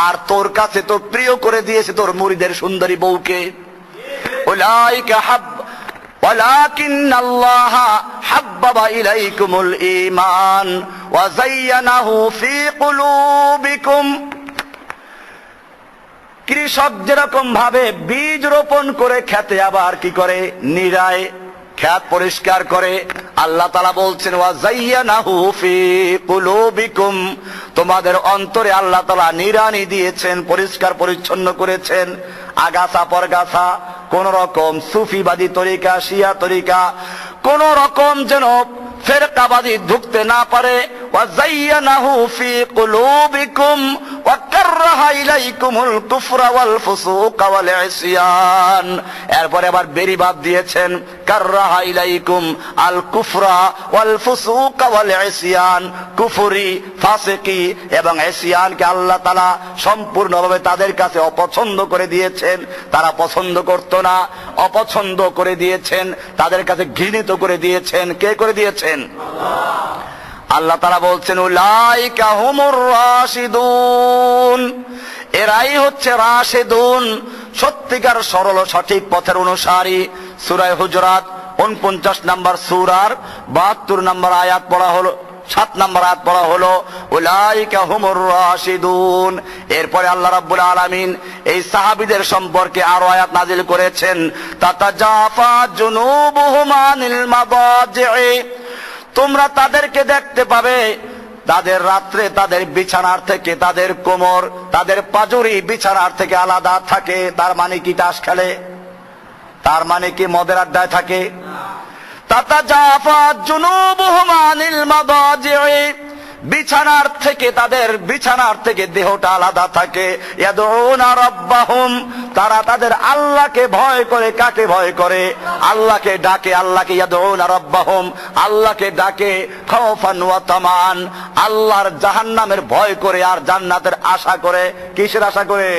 আর তোর কাছে তো প্রিয় করে দিয়েছে তোর মুরিদের সুন্দরী বউকে। উলাইকা ওয়ালাকিন্নাল্লাহা হাব্বাবা ইলাইকুমুল ঈমান ওয়া যায়্যানাহু ফী কুলুবিকুম, কৃষক যেরকম ভাবে বীজ রোপণ করে খেতে আবার কি করে? নিরায়, খেত পরিষ্কার করে। আল্লাহ তাআলা বলছেন ওয়া যায়্যানাহু ফী কুলুবিকুম, তোমাদের অন্তরে আল্লাহ তাআলা নিরানি দিয়েছেন, পরিষ্কার পরিচ্ছন্ন করেছেন। আগাছা পরগাছা, কোন রকম সুফিবাদী তরিকা, শিয়া তরিকা, কোন রকম যেন ফেরকাবাদী ঢুকতে না পারে। ওয়া যায়্যানাহু ফী কুলুবিকুম ওয়া কাররাহা ইলাইকুমুল কুফরা ওয়াল ফুসুকা ওয়াল ইসয়ান, এরপরে আবার বেরিবাদ দিয়েছেন কাররাহা ইলাইকুম আল কুফরা ওয়াল ফুসুকা ওয়াল ইসয়ান, কুফরি, ফাসিকি এবং ইসয়ানকে আল্লাহ তাআলা সম্পূর্ণভাবে তাদের কাছে অপছন্দ করে দিয়েছেন। তারা পছন্দ করত না, অপছন্দ করে দিয়েছেন, তাদের কাছে ঘৃণিত করে দিয়েছেন। কে করে দিয়েছেন? আল্লাহ তাআলা বলছেন উলাইকা হুমুর রাশিদুন, এরাই হচ্ছে রাশিদুন, সত্যিকার সরল সঠিক পথের অনুসারী। সূরা হুজুরাত 49 নম্বর সূরার 72 নম্বর আয়াত পড়া হলো, 7 নম্বর আয়াত পড়া হলো উলাইকা হুমুর রাশিদুন। এরপরে আল্লাহ রাব্বুল আলামিন এই সাহাবীদের সম্পর্কে আরো আয়াত নাজিল করেছেন তাতাজাফা জুনুবুহুম আনিল মাদাজি'i, তোমরা তাদেরকে দেখতে পাবে তাদের রাত্রে তাদের বিছানার থেকে তাদের কোমর, তাদের পাজুরি বিছানার থেকে আলাদা থাকে। তার মানে কি তাস খেলে? তার মানে কি মদের আড্ডায় থাকে? তাতাজাফা জুনুবুহুম আনিল মাদাজি'i, বিছানার থেকে তাদের বিছানার থেকে দেহটা আলাদা থাকে। ইয়াদউনা রাব্বাহুম, তারা তাদের আল্লাহকে ভয় করে। কাকে ভয় করে? আল্লাহকে ডাকে। আল্লাহকে ইয়াদউনা রাব্বাহুম, আল্লাহকে ডাকে। খাওফান ওয়া তামান, আল্লাহর জাহান্নামের ভয় করে আর জান্নাতের আশা করে। কিসের আশা করে?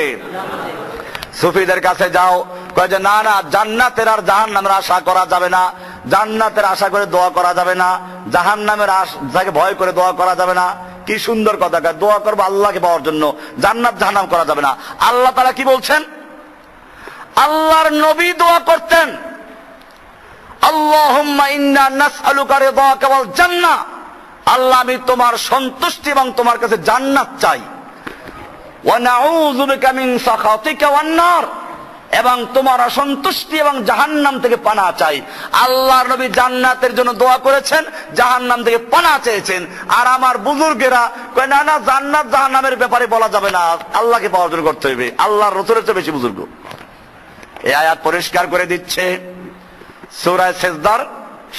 সুফিদের কাছে যাও, কয় যে না না, জান্নাতের আর জাহান্নামের আশা করা যাবে না। জান্নাতের আশা করে দোয়া করা যাবে না, জাহান্নামের আশাকে ভয় করে দোয়া করা যাবে না। কি সুন্দর কথা, দোয়া করবো আল্লাহকে পাওয়ার জন্য, জান্নাত জাহান্নাম করা যাবে না। আল্লাহ তাআলা কি বলছেন? আল্লাহর নবী দোয়া করতেন, আল্লাহুম্মা ইন্না নাসআলুকা রিদাকা ওয়াল জান্নাহ, আল্লাহ আমি তোমার সন্তুষ্টি এবং তোমার কাছে জান্নাত চাই। ওয়া নাউযু বিকা মিন সাখাতিকা ওয়ান নার, এবং তোমার অসন্তুষ্টি এবং জাহান্নাম থেকে পানাহ চাই। আল্লাহর নবী জান্নাতের জন্য দোয়া করেছেন, জাহান্নাম থেকে পানাহ চেয়েছেন। আর আমার বুজুর্গেরা কয় না না, জান্নাত জাহান্নামের ব্যাপারে বলা যাবে না, আল্লাহকে পাওয়ার জন্য করতে হবে। আল্লাহর রাসূলের চেয়ে বেশি বুজুর্গ। এই আয়াত পরিষ্কার করে দিচ্ছে সূরা সিজদার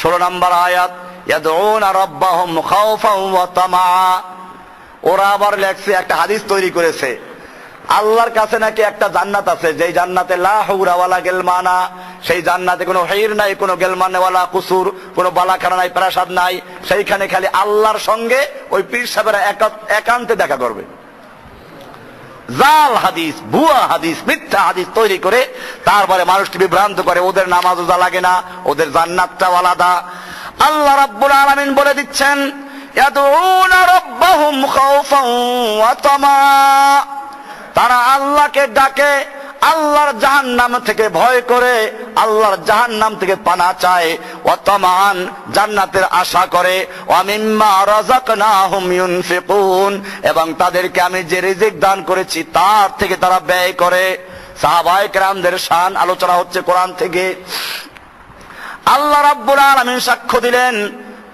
16 নম্বর আয়াত, ইয়াদউনা রাব্বাহুম খাওফান ওয়া তামাআ। ওরা আবার লেখছে, একটা হাদিস তৈরি করেছে, আল্লাহর কাছে নাকি একটা জান্নাত আছে, যেই জান্নাতে লা হুরা ওয়ালা গিলমানা, সেই জান্নাতে কোনো হির নাই, কোনো গেলমান ওয়ালা কুসুর, কোনো বালাখানা নাই, প্রাসাদ নাই, সেইখানে খালি আল্লাহর সঙ্গে ওই পীর সাহেবেরা একান্তে দেখা করবে। জাল হাদিস, ভুয়া হাদিস, মিথ্যা হাদিস তৈরি করে তারপরে মানুষকে বিভ্রান্ত করে। ওদের নামাজ রোজা লাগে না, ওদের জান্নাতটা আলাদা। আল্লাহ রাব্বুল আলামিন বলে দিচ্ছেন, ইয়াদউনা রাব্বাহুম খাওফান ওয়া তামাআ, তারা আল্লাহকে ডাকে, আল্লাহর জাহান্নাম থেকে ভয় করে, আল্লাহর জাহান্নাম থেকে পানাহ চায়, ওয়া তামান জান্নাতের আশা করে, ওয়া মিম্মা রাযাকনাহুম ইউনফিকুন, এবং তাদেরকে আমি যে রিজিক দান করেছি তার থেকে তারা ব্যয় করে। সাহাবায়ে কেরামদের শান আলোচনা হচ্ছে কোরআন থেকে। আল্লাহ রাব্বুল আলামিন সাক্ষ্য দিলেন,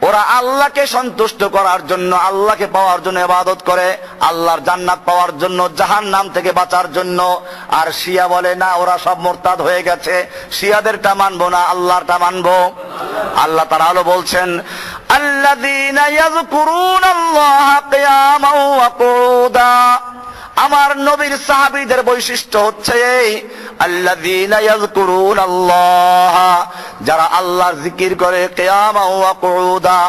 ওরা আল্লাহকে সন্তুষ্ট করার জন্য, আল্লাহকে পাওয়ার জন্য ইবাদত করে, আল্লাহর জান্নাত পাওয়ার জন্য, জাহান্নাম থেকে বাঁচার জন্য। আর শিয়া বলে না, ওরা সব মুরতাদ হয়ে গেছে, শিয়াদেরটা মানবো না, আল্লাহরটা মানবো। আল্লাহ তাআলা বলছেন, আল্লাযীনা ইয়াযকুরুনাল্লাহা কিয়ামান ওয়া কুউদা, আমার নবীর সাহাবীদের বৈশিষ্ট্য হচ্ছে এই, আল্লাযীনা ইয়াযকুরুনাল্লাহা, যারা আল্লাহর জিকির করে, কিয়ামান ওয়া কুউদা,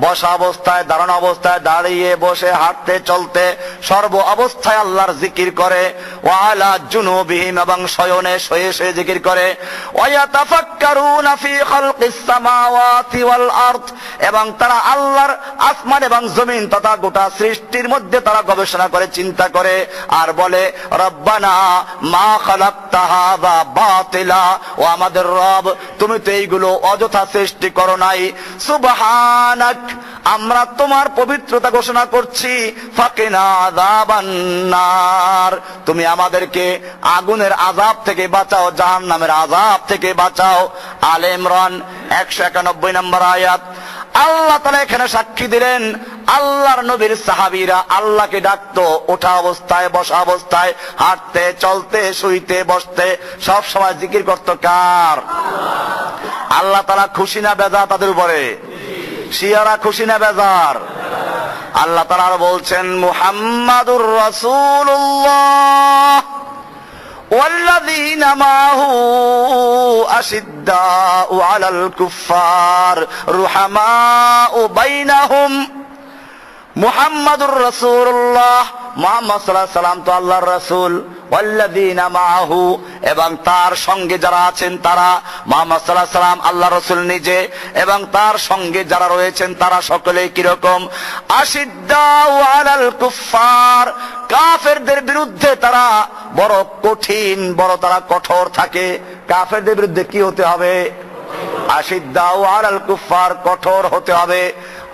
বসা অবস্থায়, দাঁড়ানো অবস্থায়, দাঁড়িয়ে, বসে, হাঁটতে, চলতে, সর্ব অবস্থায় আল্লাহর জিকির করে। ওয়া আলা জুনুবিহিম, এবং শয়নে শুয়ে শুয়ে জিকির করে। ওয়া ইয়াতাফাক্কারুনা ফি খালকিস সামাওয়াতি ওয়াল আরদ, এবং তারা আল্লাহর আসমান এবং জমিন তথা গোটা সৃষ্টির মধ্যে তারা গবেষণা করে, চিন্তা করে, আর বলে, রব্বানা মা খালাকতা হাযা বাতিলা, ও আমাদের রব, তুমি তো এইগুলো অযথা সৃষ্টি করো নাই। সুবহানাক, আমরা তোমার পবিত্রতা ঘোষণা করছি। ফাকিনা আযাবান নার, তুমি আমাদেরকে আগুনের আযাব থেকে বাঁচাও, জাহান্নামের আযাব থেকে বাঁচাও। আলে ইমরান 191 নম্বর আয়াত। আল্লাহ তাআলা এখানে সাক্ষী দিলেন, আল্লাহর নবীর সাহাবীরা আল্লাহকে ডাকতো ওঠা অবস্থায়, বসা অবস্থায়, হাঁটতে, চলতে, শুইতে, বসতে, সব সময় জিকির করতো কার? আল্লাহ তাআলা খুশি না বেজার তাদের উপরে? শিয়ারা খুশি না বেজার? আল্লাহ তাআলা আরো বলছেন, মুহাম্মাদুর রাসূলুল্লাহ ওয়াল্লাযীনা মাআহু আশিদ্দাউ আলাল কুফফার রুহামাউ বাইনাহুম। মুহাম্মাদুর রাসূলুল্লাহ, মুহাম্মদ সাল্লাল্লাহু আলাইহি সাল্লাম তো আল্লাহর রাসূল। ওয়াল্লাযীনা মাআহু, এবং তার সঙ্গে যারা আছেন তারা, মুহাম্মদ সাল্লাল্লাহু আলাইহি সাল্লাম আল্লাহর রাসূল নিজে, এবং তার সঙ্গে যারা রয়েছেন তারা সকলেই কিরকম? আশিদ্দাউ আলাল কুফফার, কাফেরদের বিরুদ্ধে তারা বড় কঠিন, বড় তারা কঠোর থাকে। কাফেরদের বিরুদ্ধে কি হতে হবে? আশিদ্দাউ আলাল কুফফার, কঠোর হতে হবে।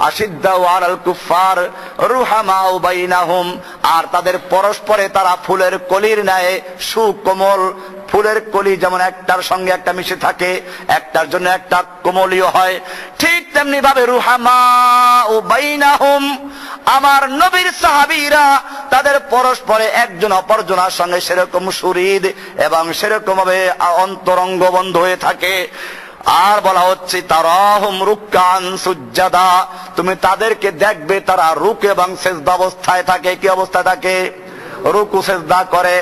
আশিদ্দাউ আলাল কুফফার রুহামাউ বাইনাহুম, আর তাদের পরস্পরে তারা ফুলের কলির ন্যায় সুকোমল। ফুলের কলি যেমন একটার সঙ্গে একটা মিশে থাকে, একটার জন্য একটা কোমলীয় হয়, ঠিক তেমনি ভাবে রুহামাউ বাইনাহুম, আমার নবীর সাহাবীরা তাদের পরস্পরে একজন অপরজনের সঙ্গে সেরকম সুহৃদ এবং সেরকম ভাবে অন্তরঙ্গ বন্ধ হয়ে থাকে। আর বলা হচ্ছে, তারাহুম রুকআন সুজ্জাদা, তুমি তাদেরকে দেখবে তারা রুকু এবং সিজদা অবস্থায় থাকে। কি অবস্থায় থাকে? রুকু সিজদা করে।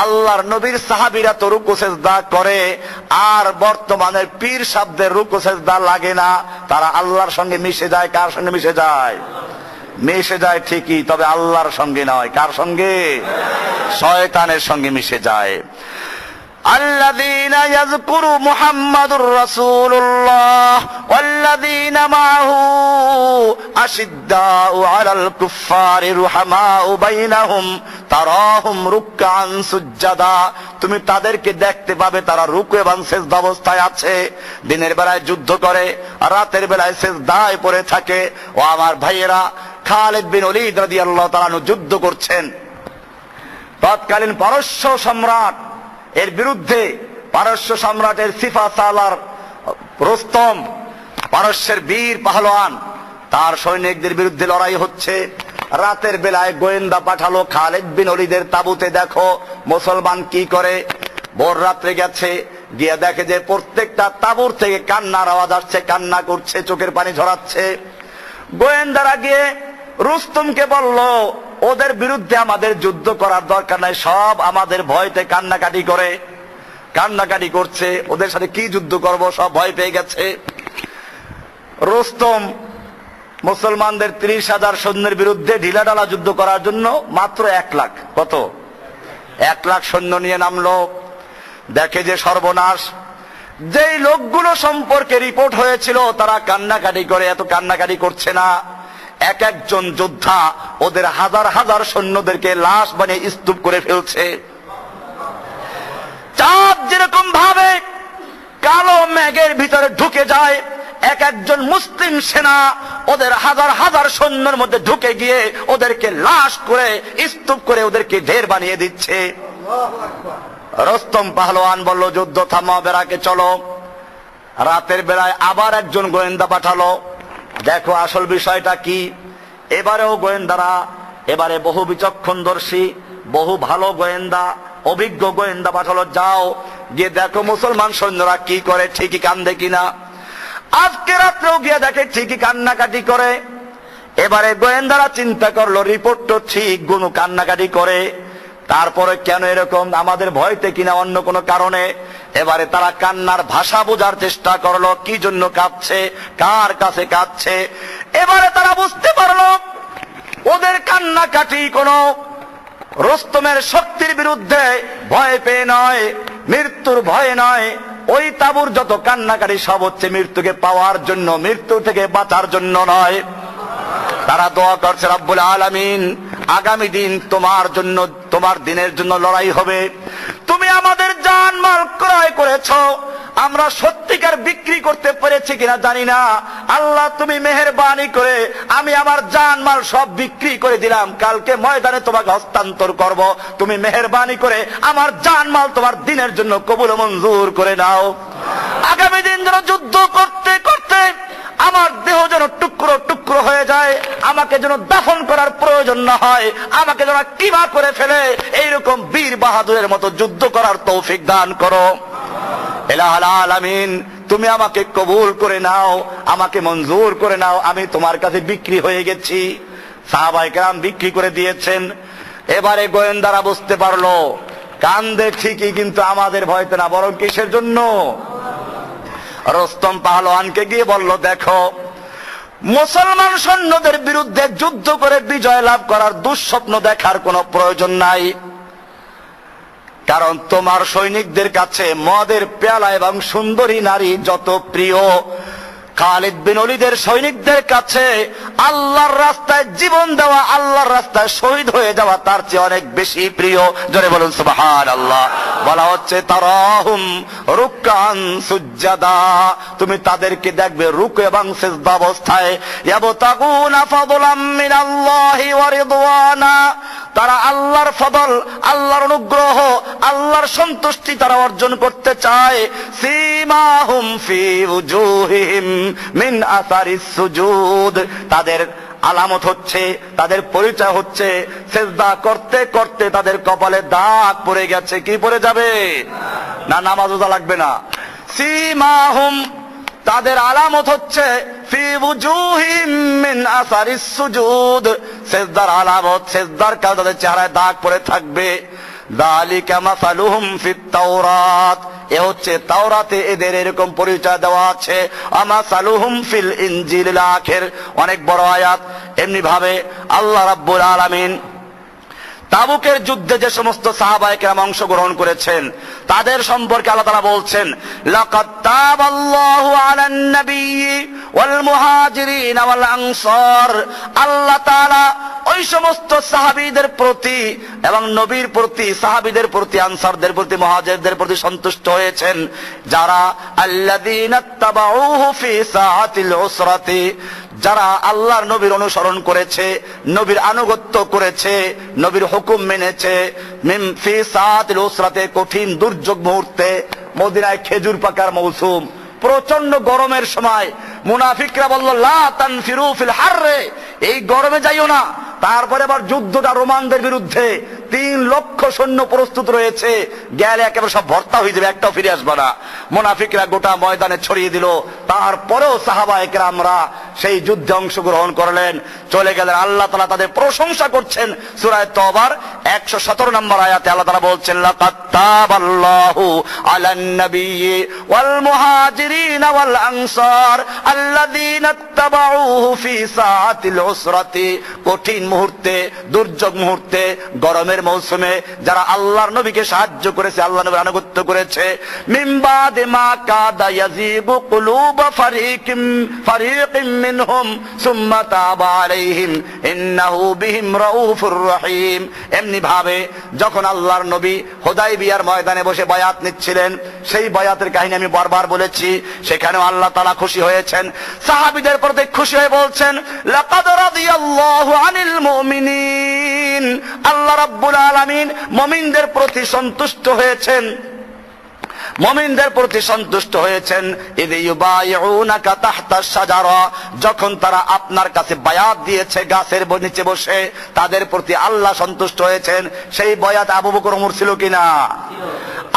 আল্লাহর নবীর সাহাবীরা তো রুকু সিজদা করে, আর বর্তমানের পীর সাহেবদের রুকু সিজদা লাগে না, তারা আল্লাহর সঙ্গে মিশে যায়। কার সঙ্গে মিশে যায়? মিশে যায় ঠিকই, তবে আল্লাহর সঙ্গে নয়। কার সঙ্গে? শয়তানের সঙ্গে মিশে যায়। আল্লাযীনা ইয়াযকুরু মুহাম্মাদুর রাসূলুল্লাহ ওয়াল্লাযীনা মাআহু আশিদ্দাউ আলাল কুফফারি রুহামাউ বাইনাহুম তারাহুম রুকআন সুজ্জাদা। তুমি তাদেরকে দেখতে পাবে তারা রুকু এবং সিজদা অবস্থায় আছে, দিনের বেলায় যুদ্ধ করে আর রাতের বেলায় সিজদায় পড়ে থাকে। ও আমার ভাইয়েরা, খালিদ বিন ওলীদ রাদিয়াল্লাহু তাআলা আনহু যুদ্ধ করছেন, তৎকালীন পারস্য সম্রাট এর বিরুদ্ধে, পারস্য সম্রাটের সিফা সালার রুস্তম, পারস্যের বীর পাহলোয়ান, তার সৈনিকদের বিরুদ্ধে লড়াই হচ্ছে। রাতের বেলায় গোয়েন্দা পাঠালো খালিদ বিন ওলীদের তাঁবুতে, দেখো মুসলমান কি করে। ভোর রাত্রে গেছে, গিয়ে দেখে যে প্রত্যেকটা তাঁবুর থেকে কান্নার আওয়াজ আসছে, কান্না করছে, চোখের পানি ঝরাচ্ছে। গোয়েন্দারা গিয়ে রুস্তমকে বলল, ওদের বিরুদ্ধে আমাদের যুদ্ধ করার দরকার নাই, সব আমাদের ভয়তে কান্নাকাটি করে, কান্নাকাটি করছে, ওদের সাথে কি যুদ্ধ করব, সব ভয় পেয়ে গেছে। রুস্তম মুসলমানদের 30,000 সৈন্যের বিরুদ্ধে ঢিলাঢালা যুদ্ধ করার জন্য মাত্র 1 লাখ, কত 1 লাখ সৈন্য নিয়ে নামলো। দেখে যে সর্বনাশ, যেই লোকগুলো সম্পর্কে রিপোর্ট হয়েছিল তারা কান্নাকাটি করে, এত কান্নাকাটি করছে না। এক একজন যোদ্ধা ওদের হাজার হাজার সৈন্যদেরকে লাশ বানিয়ে স্তূপ করে ফেলছে। চাঁদ যেরকম ভাবে কালো মেঘের ভিতরে ঢুকে যায়, এক একজন মুসলিম সেনা ওদের হাজার হাজার সৈন্যের মধ্যে ঢুকে গিয়ে ওদেরকে লাশ করে স্তূপ করে ওদেরকে ঢের বানিয়ে দিচ্ছে। রুস্তম পাহলোয়ান বলল, যুদ্ধ থামাও, বেড়াকে চলো। রাতের বেলায় আবার একজন গোয়েন্দা পাঠালো, দেখো আসল বিষয়টা কি। এবারেও গোয়েন্দারা, এবারে বহু বিচক্ষণদর্শী, বহু ভালো গোয়েন্দা, অভিজ্ঞ গোয়েন্দা পাঠালো, যাও গিয়ে দেখো মুসলমান সৈন্যরা কি করে, ঠিকই কান্দে কিনা। আজকে রাত্রেও গিয়ে দেখে ঠিকই কান্নাকাটি করে। এবারে গোয়েন্দারা চিন্তা করলো, রিপোর্ট তো ঠিক, গুনু কান্নাকাটি করে, তারপরে কেন এরকম, আমাদের ভয়তে কিনা অন্য কোনো কারণে। এবারে তারা কান্নার ভাষা বোঝার চেষ্টা করলো, কি জন্য কাঁদছে, কার কাছে কাঁদছে। এবারে তারা বুঝতে পারলো ওদের কান্নাকাটি কোনো রুস্তমের শক্তির বিরুদ্ধে ভয় পেয়ে নয়, মৃত্যুর ভয়ে নয়। ওই তাঁবুর যত কান্নাকাটি সব হচ্ছে মৃত্যুকে পাওয়ার জন্য, মৃত্যু থেকে বাঁচার জন্য নয়। তারা দোয়া করছে, রব্বুল আলামিন আগামী দিন তোমার জন্য, তোমার দিনের জন্য লড়াই হবে, তুমি আমাদের জান মাল ক্রয় করেছো, আমরা সত্যিকার বিক্রি করতে পেরেছি কিনা জানি না। আল্লাহ তুমি মেহেরবানি করে আমি আমার জান মাল সব বিক্রি করে দিলাম, কালকে ময়দানে তোমাকে হস্তান্তর করব, তুমি মেহেরবানি করে আমার জান মাল তোমার দিনের জন্য কবুল মঞ্জুর করে নাও। আগামী দিন যেন যুদ্ধ করতে করতে আমার দেহ যেন টুকরো টুকরো হয়ে যায়, আমাকে যেন দাফন করার প্রয়োজন না হয়, আমাকে যেন কিমা করে ফেলে, এইরকম বীর বাহাদুরের মতো যুদ্ধ করার তৌফিক দান করো। ইলাহুল আলামিন তুমি আমাকে কবুল করে নাও, আমাকে মঞ্জুর করে নাও, আমি তোমার কাছে বিক্রি হয়ে গেছি। সাহাবায়ে কেরাম বিক্রি করে দিয়েছেন। এবারে গোয়েন্দারা বুঝতে পারলো কান্দে ঠিকই, কিন্তু আমাদের ভয়তে না, বরং কিসের জন্য। রুস্তম পাহলোয়ানকে গিয়ে বলল, দেখো মুসলমান সৈন্যদের বিরুদ্ধে যুদ্ধ করে বিজয় লাভ করার দুঃস্বপ্ন দেখার কোনো প্রয়োজন নাই, কারণ তোমার সৈনিকদের কাছে মদের পেয়ালা এবং সুন্দরী নারী যত প্রিয়, খালিদ বিন ওলীদের সৈনিকদের কাছে আল্লাহর রাস্তায় জীবন দেওয়া, আল্লাহর রাস্তায় শহীদ হয়ে যাওয়া তার চেয়ে অনেক বেশি প্রিয়। জোরে বলুন সুবহানাল্লাহ। বলা হচ্ছে তারাহুম রুকআন সুজ্জাদা, তুমি তাদেরকে দেখবে রুকু এবং সিজদা অবস্থায়। ইয়াবতাগুনা ফাদলাম মিনাল্লাহি ওয়া রিদওয়ানা, তারা আল্লাহর ফদল, আল্লাহর অনুগ্রহ, আল্লাহর সন্তুষ্টি তারা অর্জন করতে চায়। সীমাহুম ফি উজুহিহিম মিন আসারিস সুজুদ, তাদের আলামত হচ্ছে, তাদের পরিচয় হচ্ছে সিজদা করতে করতে তাদের কপালে দাগ পড়ে গেছে। কি পড়ে যাবে না, নামাজ রোজা লাগবে না। সীমাহুম, তাদের আলামত হচ্ছে ফি উজুহিহিম মিন আসারিস সুজুদ, সিজদার আলামত, সিজদার কারণে তাদের চেহারায় দাগ পড়ে থাকবে। যালিকা মাসালুহুম ফিত তাওরাত, এ হচ্ছে তাওরাতে এদের এরকম পরিচয় দেওয়া আছে। আমাসালুহুম ফিল ইনজিল আখির, অনেক বড় আয়াত। এমনি ভাবে আল্লাহ রাব্বুল আলামিন তাবুকের যুদ্ধে যে সমস্ত সাহাবায়ে কেরাম অংশগ্রহণ করেছেন তাদের সম্পর্কে আল্লাহ তাআলা বলছেন, লাকাদ তাবাল্লাহু আলান নাবিয়্যি ওয়াল মুহাজিরিন ওয়াল আনসার। আল্লাহ তাআলা ওই সমস্ত সাহাবীদের প্রতি এবং নবীর প্রতি, সাহাবীদের প্রতি, আনসারদের প্রতি, মুহাজিরদের প্রতি সন্তুষ্ট হয়েছেন যারা আল্লাযীনা তাবাউহু ফি সাআতিল উসরাতি, যারা আল্লাহর নবীর অনুসরণ করেছে, নবীর আনুগত্য করেছে, নবীর হুকুম মেনেছে, মিন ফি সাআতিল উসরাতে, কঠিন দুর্যোগ মুহূর্তে। মদিনায় খেজুর পাকার মৌসুম, প্রচন্ড গরমের সময় মুনাফিকরা বলল, লা তানফিরু ফিল হাররে, এই গরমে যাইও না। তারপরে আবার যুদ্ধটা রোমানদের বিরুদ্ধে, 3 লক্ষ সৈন্য প্রস্তুত রয়েছে, গেলে একেবারে সব ভর্তা হয়ে যাবে, একটাও ফিরে আসবে না। মুনাফিকরা গোটা ময়দানে ছড়িয়ে দিল। তারপরেও সাহাবায়ে কেরামরা সেই যুদ্ধে অংশগ্রহণ করলেন, চলে গেলেন। আল্লাহ তাআলা তাদের প্রশংসা করছেন। সূরা তওবার 117 নম্বর আয়াতে আল্লাহ তাআলা বলছেন, লাকাদ তাবাল্লাহু আলান নাবিয়্যি ওয়াল মুহাজিরিন ওয়াল আনসার আল্লাযীনা তাবাউহু ফি সাআতিল উসরাতি, কঠিন মুহূর্তে, দুর্যোগ মুহূর্তে, গরমের মৌসুমে যারা আল্লাহর নবীকে সাহায্য করেছে, আল্লাহ নবীর আনুগত্য করেছে। মিন বাদে মা কাদা ইয়াযিগু কুলুব ফারিকিম মিনহুম সুম্মা তাবা আলাইহিম ইন্নাহু বিহিম রাউফুর রহিম। এমনি ভাবে যখন আল্লাহর নবী হুদায়বিয়ার ময়দানে বসে বায়াত নিচ্ছিলেন, সেই বায়াতের কাহিনী আমি বারবার বলেছি, সেখানেও আল্লাহ তাআলা খুশি হয়েছেন, সাহাবীদের প্রতি খুশি হয়ে বলছেন, লাকাদ রাদিয়াল্লাহু আনিল মুমিনিন। আল্লাহ রাব্বুল আলামিন মুমিনদের প্রতি সন্তুষ্ট হয়েছেন, মুমিনদের প্রতি সন্তুষ্ট হয়েছেন। ইয ইউবাইউনাকা তাহতা শাজারা, যখন তারা আপনার কাছে বায়াত দিয়েছে গাছের নিচে বসে, তাদের প্রতি আল্লাহ সন্তুষ্ট হয়েছেন। সেই বায়াত আবু বকর ওমর ছিল কিনা?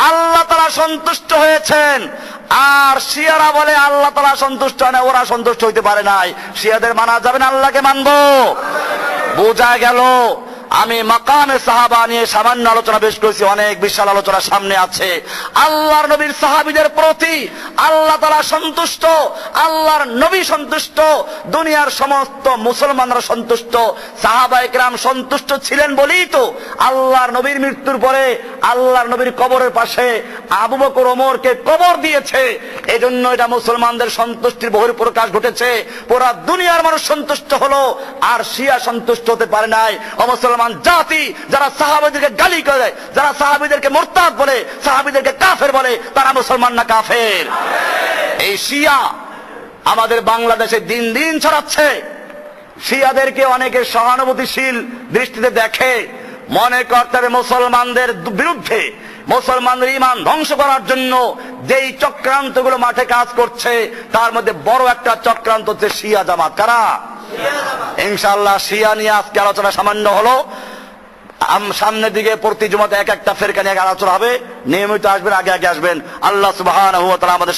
আল্লাহ তাআলা সন্তুষ্ট হয়েছেন। আর শিয়ারা বলে আল্লাহ তাআলা সন্তুষ্ট হয় না, ওরা সন্তুষ্ট হইতে পারে নাই। শিয়াদের মানা যাবে না, আল্লাহকে মানবো। বোঝা গেল। আমি মাকামে সাহাবা নিয়ে সামান্য আলোচনা বেশ করেছি, অনেক বিশাল আলোচনা সামনে আছে। আল্লাহর নবীর সাহাবীদের প্রতি আল্লাহ তাআলা সন্তুষ্ট, আল্লাহর নবী সন্তুষ্ট, দুনিয়ার সমস্ত মুসলমানরা সন্তুষ্ট। সাহাবায়ে কেরাম সন্তুষ্ট ছিলেন বলেই তো আল্লাহর নবীর মৃত্যুর পরে আল্লাহর নবীর কবরের পাশে আবু বকর ওমরকে কবর দিয়েছে। এজন্য এটা মুসলমানদের সন্তুষ্টির বহিঃপ্রকাশ ঘটেছে। পুরা দুনিয়ার মানুষ সন্তুষ্ট হলো, আর শিয়া সন্তুষ্ট হতে পারে নাই। মুসলমান জাতি যারা সাহাবীদেরকে গালি করে, যারা সাহাবীদেরকে মুরতাদ বলে, সাহাবীদেরকে কাফের বলে, তারা মুসলমান না কাফের? এই শিয়া আমাদের বাংলাদেশে দিন দিন ছড়াচ্ছে। শিয়াদেরকে অনেকে সহানুভূতিশীল দৃষ্টিতে দেখে, মনে করতে হবে মুসলমানদের বিরুদ্ধে, মুসলমানদের ঈমান ধ্বংস করার জন্য যেই চক্রান্তগুলো মাঠে কাজ করছে, তার মধ্যে বড় একটা চক্রান্ত হচ্ছে শিয়া জামাত। কারা? ইনশাআল্লাহ শিয়া নিয়ে আজকে আলোচনা সামান্য হলো। সামনের দিকে প্রতি জুমাতে এক একটা ফেরকা নিয়ে আলোচনা হবে। নিয়মিত আসবেন, আগে আগে আসবেন। আল্লাহ সুবহানাহু ওয়া তাআলা আমাদের